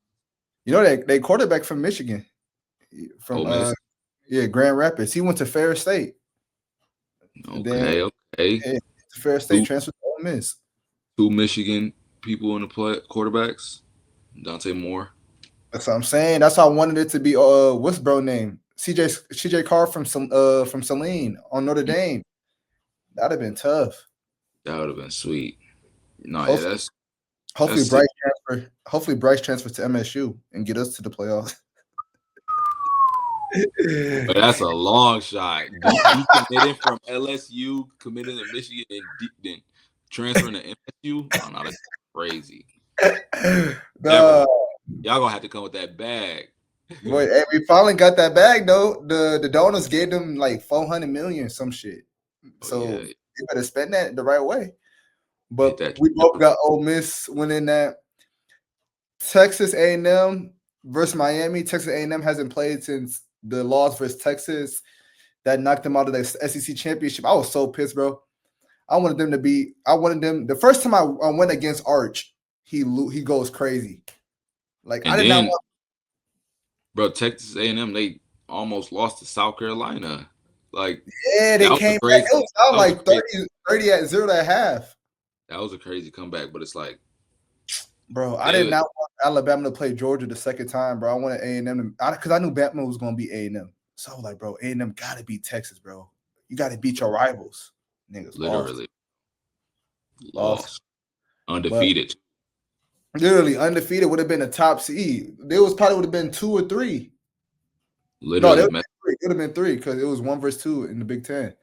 You know they quarterback from Michigan, from Grand Rapids. He went to Fair State. Okay. Fair State transferred to Ole Miss. 2 Michigan people in the quarterbacks. Dante Moore. That's what I'm saying. That's why I wanted it to be what's bro name? CJ Carr from Saline on Notre Dame. That'd have been tough. That would have been sweet. No, hopefully Bryce transfers to MSU and get us to the playoffs. But that's a long shot. You committed from LSU, committed to Michigan, and then transferring to MSU. Oh, no, that's crazy. Y'all gonna have to come with that bag. Boy, hey, we finally got that bag though. The donors gave them like $400 million, some shit. So you better spend that the right way. But we both got Ole Miss winning that. Texas A&M versus Miami. Texas A&M hasn't played since the loss versus Texas that knocked them out of the SEC championship. I was so pissed, bro. I wanted them. The first time I went against Arch, he goes crazy. Like, and I did not want. Bro, Texas A&M, they almost lost to South Carolina. Like, yeah, they came back. It was like 30 at 0 at half. That was a crazy comeback, but it's like, Bro, I did They not want Alabama to play Georgia the second time, bro. I wanted A&M to, because I knew Bama was gonna beat A&M. So I was like, bro, A&M gotta beat Texas, bro. You gotta beat your rivals. Niggas lost, literally lost. lost, But undefeated. literally undefeated would have been a top seed. There was probably would have been 2 or 3. No, there Literally, would man. have been 3 because it was 1 versus 2 in the Big Ten.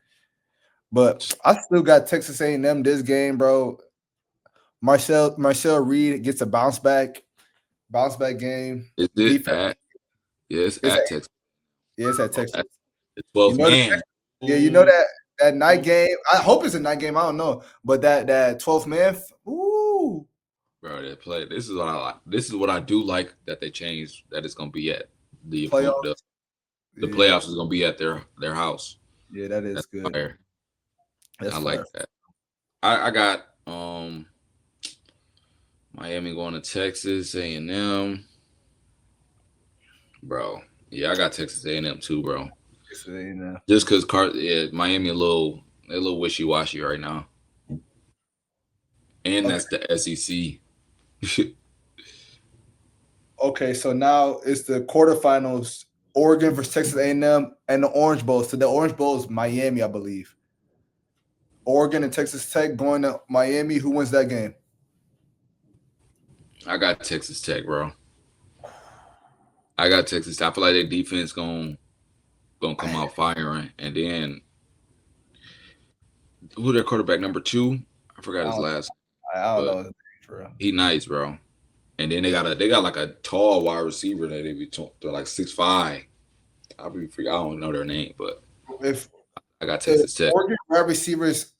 But I still got Texas A&M this game, bro. Marcel Reed gets a bounce back game. Is it Defense. at? Yes, It's at Texas. Yeah, it's at Oh, Texas. that's the You 12th know that, man. yeah, you know Ooh, that night ooh. game. I hope it's a night game. I don't know, but that 12th man. Ooh, Bro, they play. This is what I like. This is what I do like that they changed. That it's gonna be at the opponent. The, playoffs. the Yeah, playoffs is gonna be at their house. yeah, that is That's good. fire. That's I fire. like that. I got Miami going to Texas A&M, bro. Yeah, I got Texas A&M too, bro. Texas A&M. Just because Miami a little wishy washy right now, and Okay, that's the SEC. okay. So now it's the quarterfinals. Oregon versus Texas A&M and the Orange Bowl. So the Orange Bowl is Miami, I believe. Oregon and Texas Tech going to Miami. Who wins that game? I got Texas Tech, bro. I got Texas. I feel like their defense gonna come I, out firing, and then who their quarterback number 2? I forgot I his don't, last, I don't know but his name for real. he nice, bro. And then Yeah. they got like a tall wide receiver that they're like 6'5". I don't know their name, but If I got if Texas Tech. Oregon wide receivers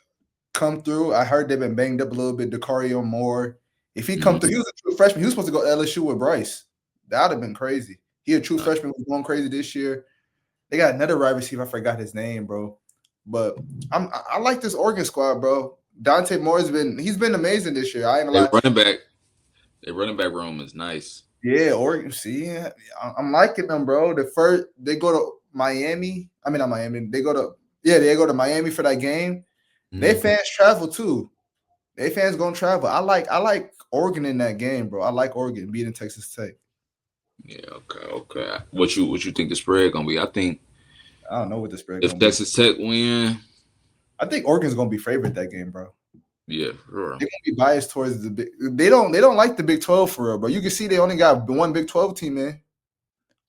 come through. I heard they've been banged up a little bit. Decario Moore. If he come Mhm. through, he was a true freshman. He was supposed to go to LSU with Bryce. That would have been crazy. He a true Uh, freshman was going crazy this year. They got another wide receiver. I forgot his name, bro. But I like this Oregon squad, bro. Dante Moore's he's been amazing this year. I ain't gonna They lie. running back, their running back room is nice. Yeah, Oregon. See, yeah, I'm liking them, bro. The first they go to Miami. I mean, not Miami. They go to Miami for that game. They Mhm. fans travel too. They fans gonna travel. I like Oregon in that game, bro. I like Oregon beating Texas Tech. Yeah, okay. What you think the spread gonna be? I think I don't know what the spread if gonna be. Texas Tech win, I think Oregon's gonna be favorite that game, bro. yeah, sure. They're gonna be biased towards the big. They don't like the Big 12 for real, bro. You can see they only got one Big 12 team, man.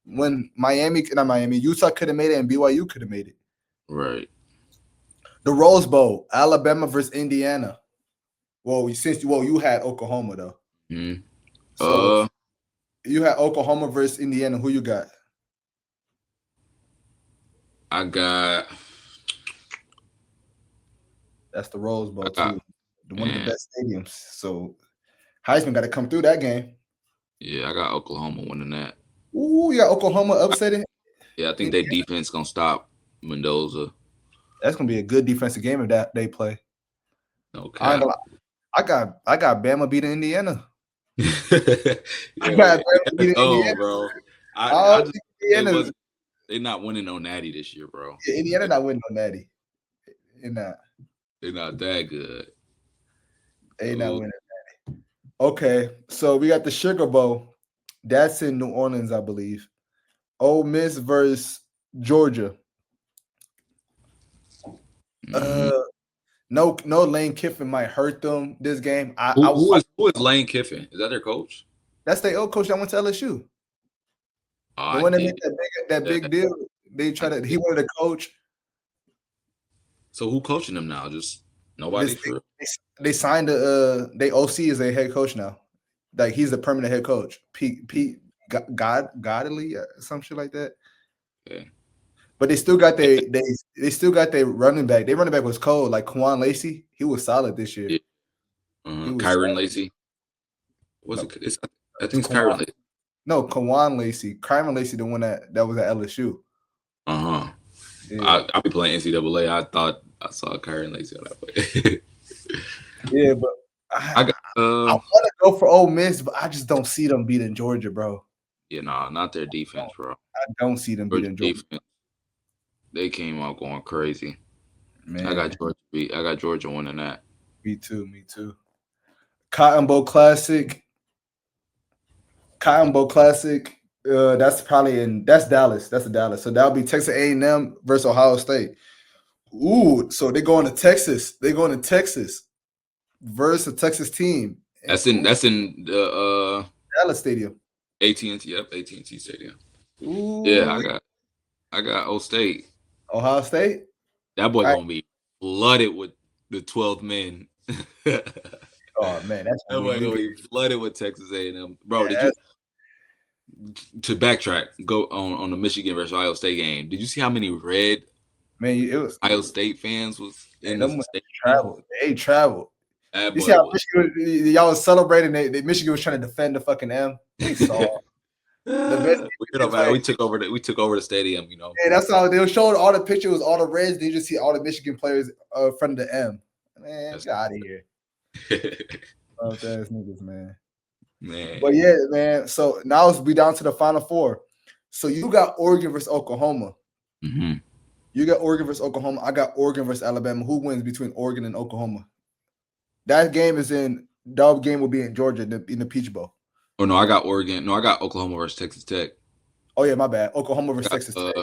When not Miami, Utah could have made it, and BYU could have made it. Right. The Rose Bowl, Alabama versus Indiana. Well, you had Oklahoma though. Mhm. So Uh, you had Oklahoma versus Indiana. Who you got? I got, That's the Rose I Bowl got, too. One of the man, best stadiums. So Heisman got to come through that game. yeah, I got Oklahoma winning that. Ooh, yeah, Oklahoma upsetting. Yeah, I think their Indiana. defense gonna stop Mendoza. That's gonna be a good defensive game if that they play. No I ain't cap. gonna, I got Bama beating Indiana. I Yeah, got we Bama gotta beating go, Indiana. bro. I I don't just think they Indiana. wasn't they not winning no natty this year, bro. Yeah, Indiana not winning on Natty. They not. They're not that good. They not Oh, winning. Okay, so we got the Sugar Bowl. That's in New Orleans, I believe. Ole Miss versus Georgia. mhm. Uh, no, Lane Kiffin might hurt them this game. Who is Lane Kiffin? Is that their coach? That's the old coach that went to LSU. Oh, The I one that made did that that. big deal. They I try to. He did. wanted to coach. So who coaching them now? Just nobody This for real? they signed they OC as a head coach now. Like he's the permanent head coach. Pete Godly some shit like that. Yeah. But they still got their running back. Their running back was cold. Like Quan Lacey, he was solid this year. Yeah. He was Kyron solid. Lacey. Was No, it? I it's think it's Kyron Lacey. Kawan Lacey. Kyron Lacey, the one that was at LSU. Uh huh. Yeah, I be playing NCAA. I thought I saw Kyron Lacey on that play. yeah, but I got I want to go for Ole Miss, but I just don't see them beating Georgia, bro. yeah, nah, not their I defense, don't, bro. I don't see them Georgia beating Georgia, defense. They came out going crazy. man. I got Georgia winning that. Me too. Me too. Cotton Bowl Classic. Cotton Bowl Classic. That's Dallas. That's a Dallas. So that'll be Texas A&M versus Ohio State. Ooh, so they're going to Texas. They're going to Texas versus a Texas team. That's in the Dallas Stadium. AT&T. Yep, AT&T Stadium. Yeah, Ooh, I got O State. Ohio State. That boy All right. gonna be flooded with the 12th men. That Oh man, that's boy we gonna be be flooded with Texas A&M. Bro, yeah, did you to backtrack go on the Michigan versus Ohio State game? Did you see how many red man. It was Ohio State fans was in man. the Them stadium? traveled. They traveled. That You see boy how was. Michigan, y'all was celebrating? Michigan was trying to defend the fucking M. They saw the best. Man, we took over the stadium. And that's how they were showing all the pictures, all the Reds. You just see all the Michigan players in front of the M. Man, That's get out of here. Love ass niggas, man. man. But yeah, man. So now we down to the final four. So you got Oregon versus Oklahoma. Mm-hmm. You got Oregon versus Oklahoma. I got Oregon versus Alabama. Who wins between Oregon and Oklahoma? That game is in. That game will be in Georgia in the Peach Bowl. Oh no, I got Oregon. No, I got Oklahoma versus Texas Tech. Oh yeah, my bad. Oklahoma I versus got, Texas Tech.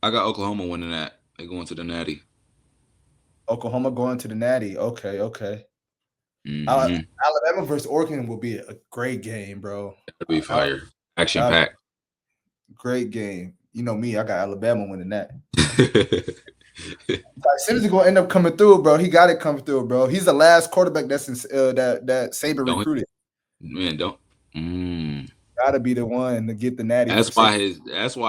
I got Oklahoma winning that. They going to the Natty. Oklahoma going to the Natty. Okay, okay. Mm-hmm. Alabama versus Oregon will be a great game, bro. That'd be fire. Action packed. Great game. You know me, I got Alabama winning that. Simmons is gonna end up coming through, bro. He got it coming through, bro. He's the last quarterback that's in, that Saban recruited. Man, don't. Gotta be the one to get the Natty. That's why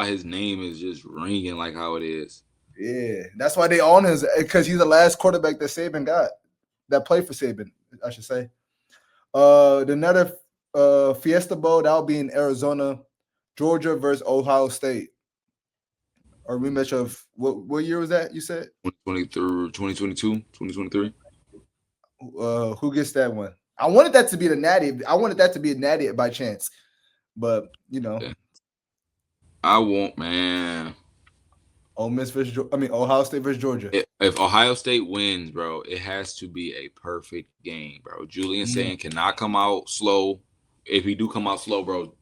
his name is just ringing like how it is. Yeah, that's why they own him, because he's the last quarterback that Saban got, that played for Saban, I should say. The another Fiesta Bowl, that'll be in Arizona, Georgia versus Ohio State. A rematch of what year was that? You said 2023, 2022, 2023. Who gets that one? I wanted that to be the Natty. I wanted that to be a Natty by chance, but Yeah. I won't, man. Ohio State versus Georgia. If Ohio State wins, bro, it has to be a perfect game, bro. Julian saying cannot come out slow. If he do come out slow, bro,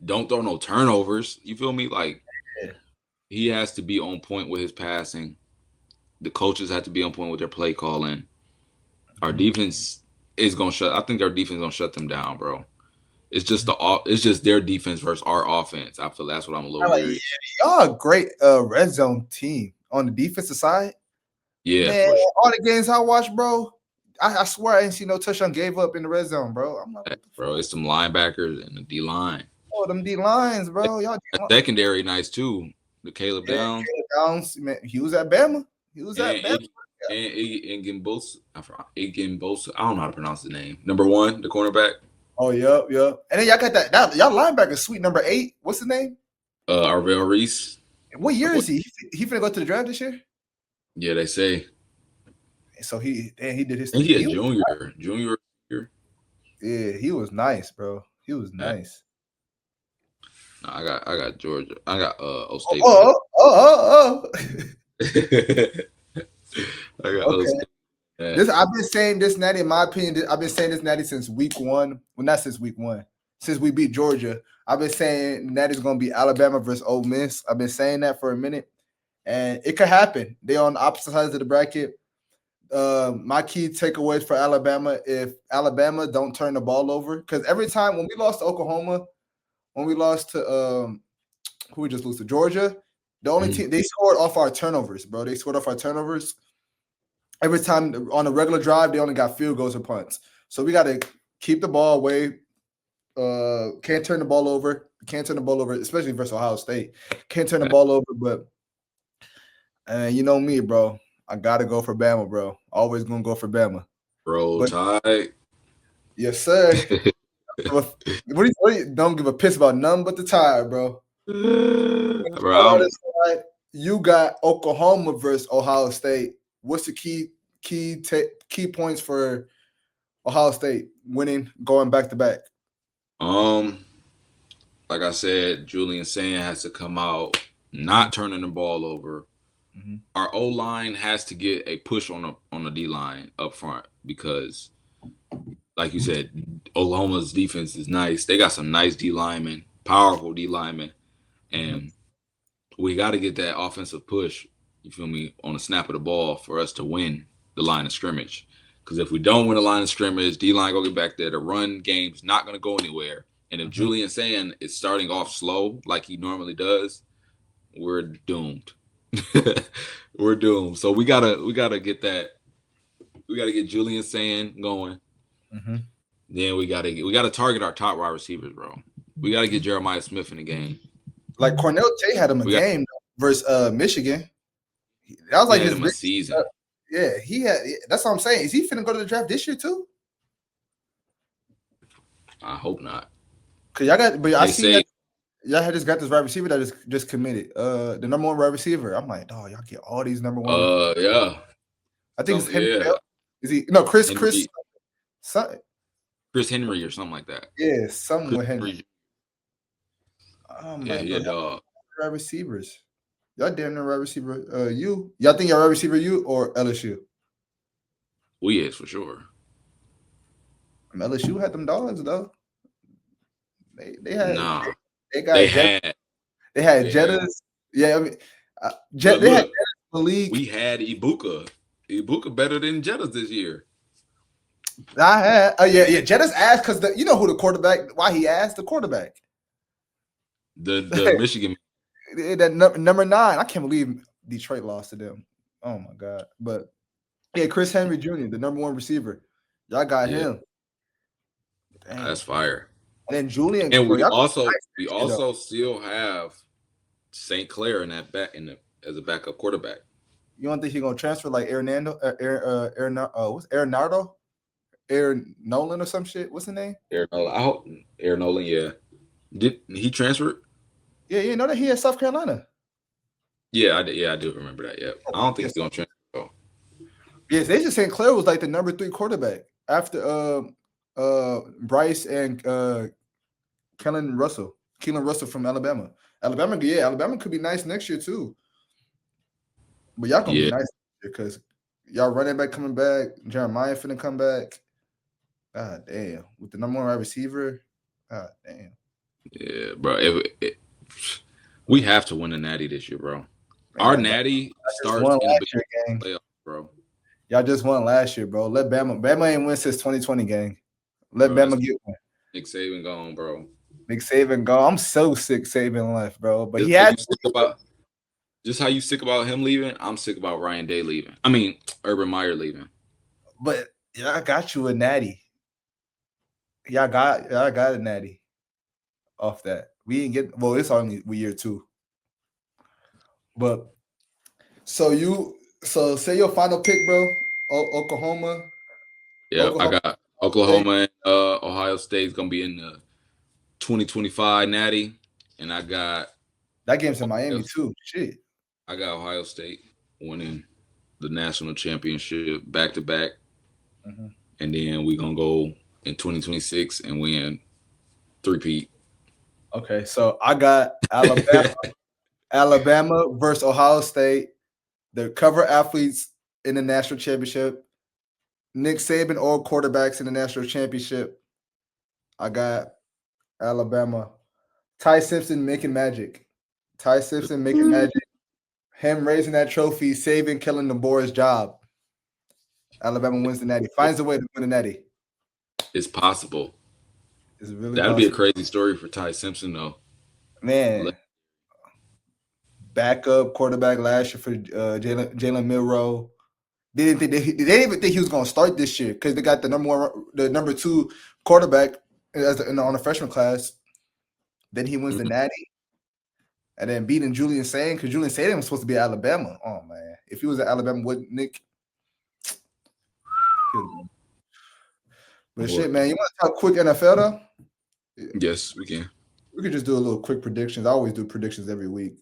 don't throw no turnovers. You feel me? Like he has to be on point with his passing. The coaches have to be on point with their play calling. Our defense is gonna shut. I think our defense gonna shut them down, bro. It's just their defense versus our offense. I feel that's what I'm a little worried. Y'all a great red zone team on the defensive side. Yeah, man, for sure. all the games I watched, bro. I swear I ain't seen no touchdown gave up in the red zone, bro. I'm like, bro, it's some linebackers and the D line. Oh, them D lines, bro. Y'all secondary nice too. The Caleb Downs. Caleb Downs, man, he was at Bama. He was at Bama. And Gimbosa. I don't know how to pronounce his name. Number 1, the cornerback. Oh, yep. And then y'all got that y'all linebacker sweet number 8. What's his name? Arvell Reese. What year is he? He finna go to the draft this year? Yeah, they say. So he did his thing. He a junior year. Yeah, he was nice, bro. He was nice. No, I got Georgia. I got O State. I got O State. I've been saying this Natty, in my opinion. I've been saying this Natty since week 1. Well, not since week 1. Since we beat Georgia, I've been saying Natty's gonna be Alabama versus Ole Miss. I've been saying that for a minute, and it could happen. They're on the opposite sides of the bracket. My key takeaways for Alabama: if Alabama don't turn the ball over, because every time when we lost to Oklahoma, when we lost to who we just lost to Georgia, the only team they scored off our turnovers, bro. They scored off our turnovers. Every time on a regular drive, they only got field goals or punts. So we got to keep the ball away. Can't turn the ball over. Can't turn the ball over, especially versus Ohio State. Can't turn the ball over, but you know me, bro. I gotta go for Bama, bro. Always gonna go for Bama. Bro, tight. Yes, sir. Don't give a piss about nothing but the Tide, bro. Bro, you got Oklahoma versus Ohio State. What's the key points for Ohio State winning, going back to back? Like I said, Julian Sand has to come out, not turning the ball over. Mm-hmm. Our O line has to get a push on the D line up front because, like you said, Oklahoma's defense is nice. They got some nice D linemen, powerful D linemen, and we got to get that offensive push. You feel me on the snap of the ball for us to win the line of scrimmage. Because if we don't win the line of scrimmage, D line go get back there. The run game's not going to go anywhere. And if Julian Sand is starting off slow like he normally does, we're doomed. We're doomed. So we gotta get that. We gotta get Julian Sand going. Then we gotta target our top wide receivers, bro. We gotta get Jeremiah Smith in the game. Like Cornell Tate had him a game versus Michigan. That was like his big season. Yeah, he had. That's what I'm saying. Is he finna go to the draft this year too? I hope not. Cause y'all got, but I see that y'all had got this wide receiver that is just committed. The number one wide receiver. I'm like, oh, y'all get all these number one. Yeah. I think it's Henry. Yeah. Is he? No, Chris Henry or something like that. Yeah, something with Henry. Oh man, yeah, dog. Wide receivers. Y'all damn near wide receiver. Y'all think y'all wide receiver you or LSU? We is for sure. LSU had them dogs though. They had. Nah. They had Jettas. Yeah, I mean, they had the league. We had Ibuka. Ibuka better than Jettas this year. I had. Yeah. Jettas asked because you know who the quarterback. Why he asked the quarterback. The Michigan. That number 9. I can't believe Detroit lost to them. Oh my god! But yeah, Chris Henry Jr., the number 1 receiver. Y'all got him. Damn. That's fire. And then Julian. And we also still have St. Clair in that as a backup quarterback. You don't think he's gonna transfer like Arenado? Aaron Nolan or some shit? What's the name? Aaron Nolan. Yeah. Did he transfer? Yeah, you know that he at South Carolina. Yeah, I did. Yeah, I do remember that. Yeah, I don't think he's gonna transfer. Though. Yes, they just St. Clair was like the number 3 quarterback after Bryce and Keelan Russell from Alabama. Alabama could be nice next year too. But y'all gonna be nice because y'all running back coming back. Jeremiah finna come back. God damn, with the number 1 wide receiver. God damn. Yeah, bro. We have to win a natty this year, bro. Man, our natty starts in the playoffs, bro. Y'all just won last year, bro. Let Bama ain't win since 2020, gang. Let Bama get one. Nick Saban gone, bro. Nick Saban gone. I'm so sick Saban left, bro. But just how you sick about him leaving, I'm sick about Ryan Day leaving. I mean, Urban Meyer leaving. But y'all got you a natty. Y'all got a natty off that. We didn't get it's only year 2. But so say your final pick, bro. Oklahoma. Yeah, I got Oklahoma and Ohio State's gonna be in the 2025 natty, and I got that game's in Miami too. Shit. I got Ohio State winning the national championship back to back, and then we're gonna go in 2026 and win 3-peat. Okay, so I got Alabama versus Ohio State, the cover athletes in the national championship. Nick Saban all quarterbacks in the national championship. I got Alabama. Ty Simpson making magic. Him raising that trophy, saving Kellen DeBoer's job. Alabama wins the natty. Finds a way to win the natty. It's possible. It's really That'd be a crazy story for Ty Simpson, though. Man. Backup quarterback last year for Jalen Milroe. They didn't even think he was going to start this year because they got the number 2 quarterback on the freshman class. Then he wins the natty, and then beating Julian Sand because Julian Sand was supposed to be at Alabama. Oh man, if he was at Alabama, wouldn't Nick? But shit, man, you want to talk quick NFL though? Yes, we can. We could just do a little quick predictions. I always do predictions every week.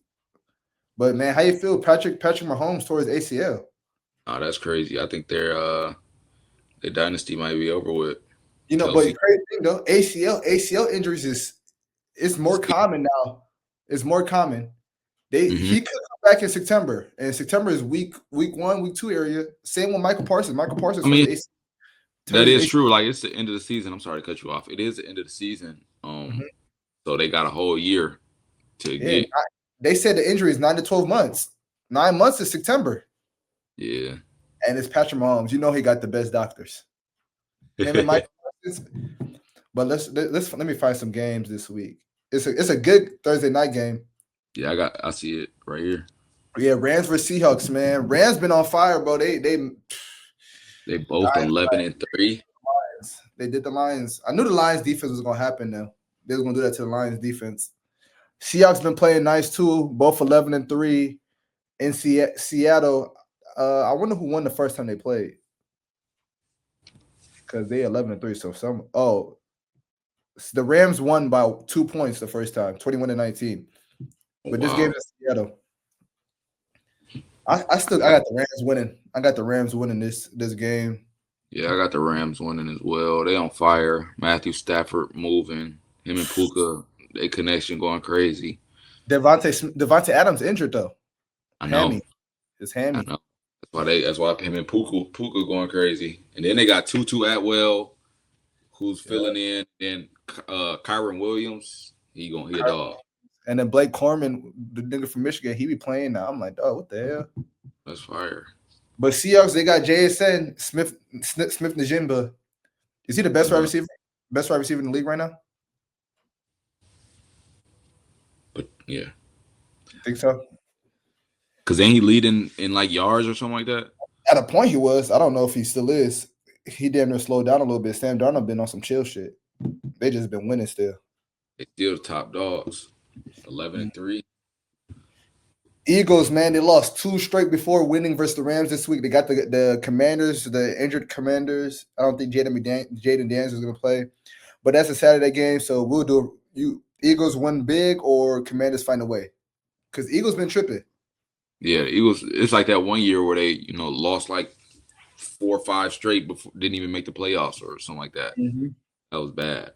But man, how you feel, Patrick Mahomes towards ACL? Oh, that's crazy. I think their dynasty might be over with. You know, Kelsey. But the crazy thing though, ACL injuries it's more common now. It's more common. He could come back in September, and September is week 1, week 2 area. Same with Michael Parsons. Michael Parsons. That Today's is eight. true. Like it's the end of the season. I'm sorry to cut you off. It is the end of the season. Mhm. So they got a whole year to Yeah, get. they said the injury is 9 to 12 months. 9 months is September, Yeah. and it's Patrick Mahomes. You know he got the best doctors. Him and Mike. But let me find some games this week. It's a good Thursday night game. Yeah, I see it right here. Yeah, Rams versus Seahawks, man. Rams been on fire, bro. They both 11-3. They did the Lions. I knew the Lions defense was gonna happen though. They was gonna do that to the Lions defense. Seahawks been playing nice too, both 11-3 in Seattle. I wonder who won the first time they played. Because they 11-3. So the Rams won by 2 points the first time, 21-19. But this game is Seattle. I got the Rams winning. I got the Rams winning this game. Yeah, I got the Rams winning as well. They on fire. Matthew Stafford moving. Him and Puka, they connection going crazy. Devontae Adams injured though. I know. Hammy. His hammy. I know. That's why him and Puka going crazy. And then they got Tutu Atwell, who's filling in, and Kyron Williams. He a dog. And then Blake Corman, the nigga from Michigan, he be playing now. I'm like, oh, what the hell? That's fire. But Seahawks, they got JSN Smith Njigba. Is he the best wide receiver? Best wide receiver in the league right now? But yeah. You think so? Because then he leading in like yards or something like that? At a point he was. I don't know if he still is. He damn near slowed down a little bit. Sam Darnold been on some chill shit. They just been winning still. They still the top dogs. 11-3. Eagles, man, they lost 2 straight before winning versus the Rams this week. They got the Commanders, the injured Commanders. I don't think Jaden Daniels is going to play. But that's a Saturday game, so we'll do Eagles win big or Commanders find a way. Because Eagles been tripping. Yeah, the Eagles, it's like that one year where they, lost like 4 or 5 straight before didn't even make the playoffs or something like that. Mm-hmm. That was bad.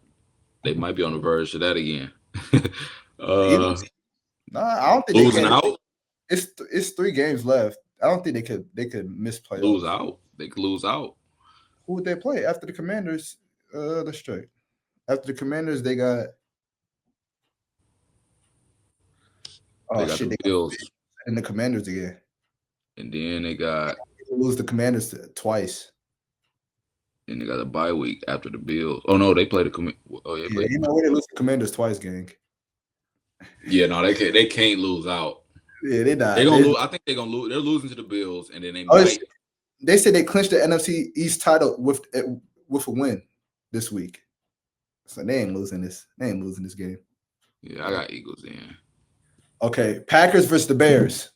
They might be on the verge of that again. I don't think losing out. It's 3 games left. I don't think they could miss playoffs. Lose out. They could lose out. Who would they play after the Commanders? Let's check. After the Commanders, they got. They got the Bills and the Commanders again. And then they got lose the Commanders twice. And they got a bye week after the Bills. Oh no, they played the yeah, you know when they lose the Commanders twice, gang. Yeah, no, they can't lose out. Yeah, they not. They're gonna lose. I think they're gonna lose. They're losing to the Bills, and then they might. They said they clinched the NFC East title with a win this week. So they ain't losing this. They ain't losing this game. Yeah, I got Eagles in. Okay, Packers versus the Bears.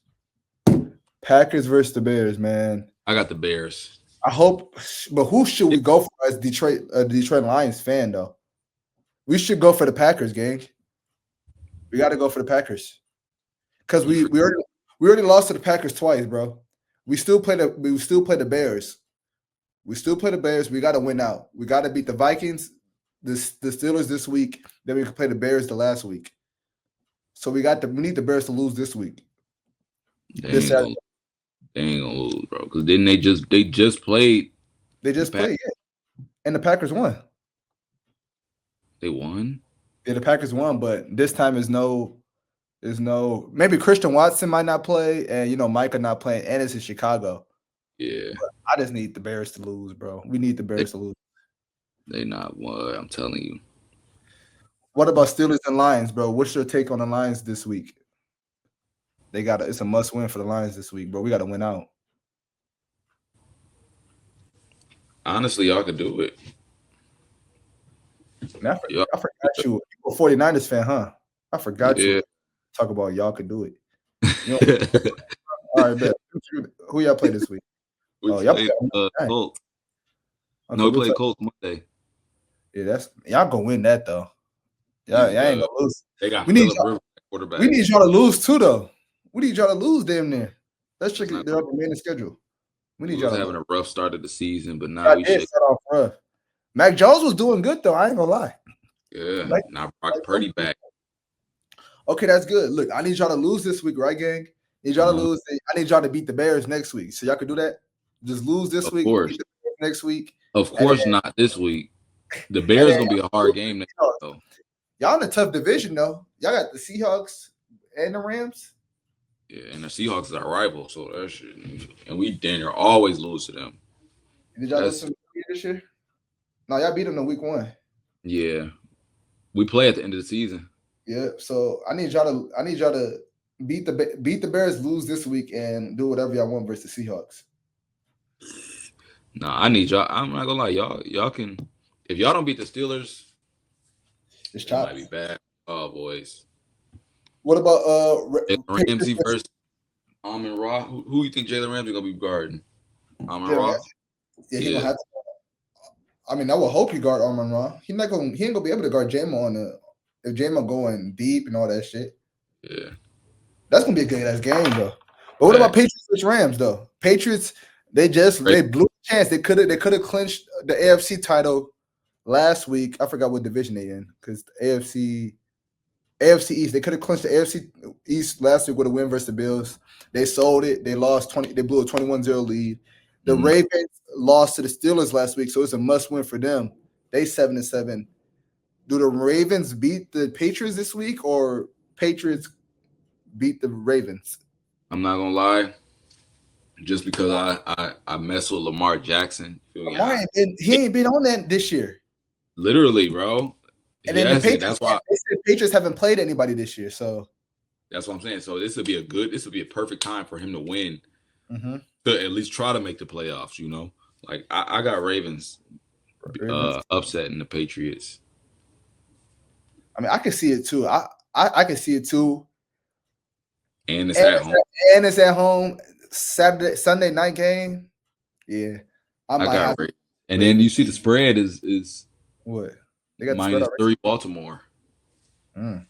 Packers versus the Bears, man. I got the Bears. I hope, but who should we go for as Detroit Lions fan though? We should go for the Packers, gang. We got to go for the Packers because we already lost to the Packers twice, bro. We still play the Bears. We still play the Bears. We got to win out. We got to beat the Vikings, the Steelers this week. Then we can play the Bears the last week. So we need the Bears to lose this week. They ain't gonna lose, bro. Because didn't they just played? They just played, yeah. And the Packers won. They won? Yeah, the Packers won, but this time there's no maybe Christian Watson might not play, and Micah not playing, and it's in Chicago. Yeah. But I just need the Bears to lose, bro. We need the Bears to lose. They not what I'm telling you. What about Steelers and Lions, bro? What's your take on the Lions this week? It's a must win for the Lions this week, bro. We got to win out. Honestly, y'all could do it. Man, I forgot you. You're a 49ers fan, huh? I forgot you. Talk about y'all could do it. All right, bet. Who y'all play this week? Y'all play Colts. Okay, we played Colts Monday. Yeah, y'all gonna win that though. Y'all ain't gonna lose. They got Phillip quarterback. We need y'all to lose too, though. We need y'all to lose damn near. Let's check their remaining schedule. We need y'all having a rough start of the season, but now we should start off rough. Mac Jones was doing good though. I ain't gonna lie. Yeah, now Brock Purdy back. Okay, that's good. Look, I need y'all to lose this week, right, gang? Need y'all to lose. I need y'all to beat the Bears next week. So y'all can do that. Just lose this week. Beat the Bears next week. Of And course not this week. The and Bears then gonna be a hard game next week, though. y'all in a tough division though. Y'all got the Seahawks and the Rams. Yeah, and the Seahawks is our rival, so that shit, and we damn near always lose to them. Did y'all lose That's to them this year? No, y'all beat them in week 1. yeah. We play at the end of the season. Yeah. So I need y'all to beat the Bears, lose this week, and do whatever y'all want versus the Seahawks. Nah, I need y'all. I'm not gonna lie, y'all can. If y'all don't beat the Steelers, It's it might chops. be bad. Oh, boys. What about Jalen Patriots Ramsey versus versus Amon Ra. Who you think Jalen Ramsey gonna be guarding? Amon Jalen Ra. Ramsey? Yeah, he Yeah, gonna have to. I mean, I would hope he guard Armon Ra. He ain't gonna be able to guard Jamo on the if Jamo going deep and all that shit. yeah. That's gonna be a good ass game though. But what about Facts. Patriots versus Rams though? Patriots, they Great. blew a chance. They could have clinched the AFC title last week. I forgot what division they in because the AFC East. They could have clinched the AFC East last week with a win versus the Bills. They sold it. They lost 20. They blew a 21-0 lead. The Mhm. Ravens lost to the Steelers last week, so it's a must win for them. They 7-7. Do the Ravens beat the Patriots this week, or Patriots beat the Ravens? I'm not gonna lie. Just because I mess with Lamar Jackson. Feel me? He ain't been on that this year. Literally, bro. And He then the hasn't. Patriots, they said Patriots haven't played anybody this year, so That's what I'm saying. So this would be a perfect time for him to win, mm-hmm. to at least try to make the playoffs. Like I got Ravens Ravens. upsetting the Patriots, I mean, I can see it too. I can see it too. and it's at home. And it's at home. Sunday night game. Yeah, I I might got have Ravens, and then you see the spread is what they got the spread already. -3 Baltimore, Mm.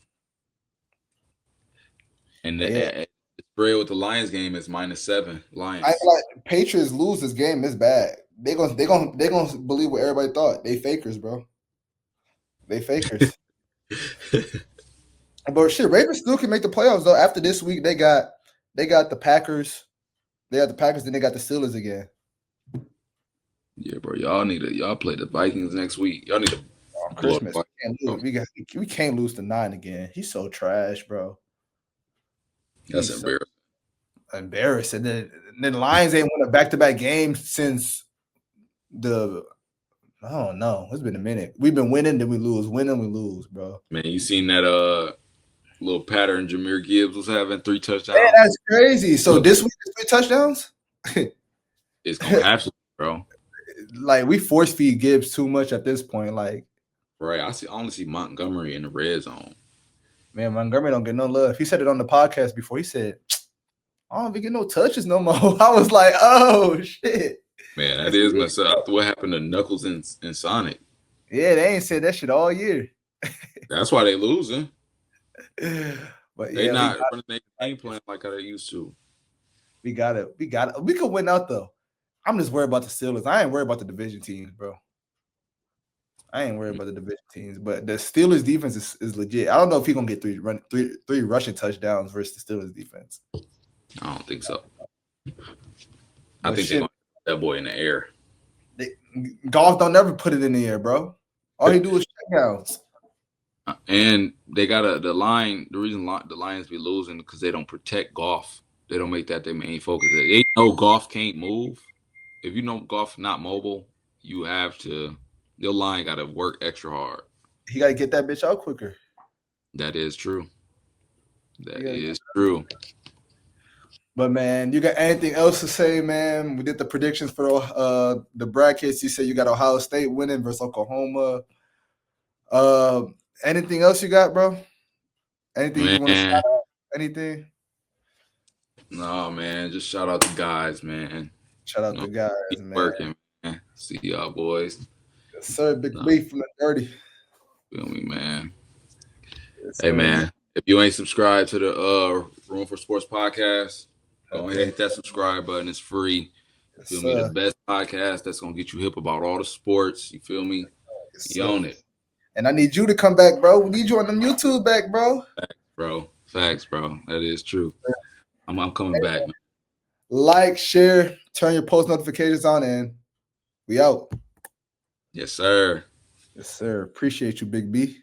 and Yeah, the spread with the Lions game is -7 I Lions. like Patriots lose this game. It's bad. They gonna believe what everybody thought. They fakers, bro. They fakers. But shit, Ravens still can make the playoffs though. After this week, they got the Packers. They got the Packers, then they got the Steelers again. Yeah, bro. Y'all play the Vikings next week. Y'all need to On blow Christmas, the we can't lose. We can't lose to 9 again. He's so trash, bro. That's He's so embarrassing. embarrassed. And then Lions ain't won a back-to-back game since the I don't know. It's been a minute. We've been winning, then we lose. Winning, we lose, bro. Man, you seen that little pattern Jameer Gibbs was having 3 Man, touchdowns? that's crazy. So this week is 3 touchdowns? It's gonna have to, bro. Like we force feed Gibbs too much at this point. Like, Right. I only see Montgomery in the red zone. man, Montgomery don't get no love. He said it on the podcast before. He said, I don't even get no touches no more. I was like, oh shit. Man, that is messed up. What happened to Knuckles and Sonic? Yeah, they ain't said that shit all year. That's why they losing. But They yeah, not running their game plan like how they used to. we got it. We could win out though. I'm just worried about the Steelers. I ain't worried about the division teams, bro. I ain't worried about the division teams, but the Steelers defense is legit. I don't know if he's gonna get three rushing touchdowns versus the Steelers defense. I don't think so. I But think they're gonna put that boy in the air. Golf don't never put it in the air, bro. All he do is checkdowns. And they got the line. The reason the Lions be losing because they don't protect Golf. They don't make that their main focus. They know Golf can't move. If you know Golf not mobile, you have to. Your line got to work extra hard. He got to get that bitch out quicker. That is true. That is true. But man, you got anything else to say, man? We did the predictions for the brackets. You said you got Ohio State winning versus Oklahoma. Anything else you got, bro? Anything you want to shout out? Anything? No, man. Just shout out the guys, man. Shout out the guys, man. Working, man. See y'all, boys. Yes, sir. Big beef from the dirty. Feel me, man. Yes, hey, man. If you ain't subscribed to the Room for Sports podcast, go ahead and hit that subscribe button. It's free. You feel me? The best podcast that's gonna get you hip about all the sports. You feel me? You own it. And I need you to come back, bro. We need you on them YouTube back, bro. Facts, bro. That is true. I'm coming back, man. Like, share, turn your post notifications on, and we out. Yes, sir. Yes, sir. Appreciate you, Big B.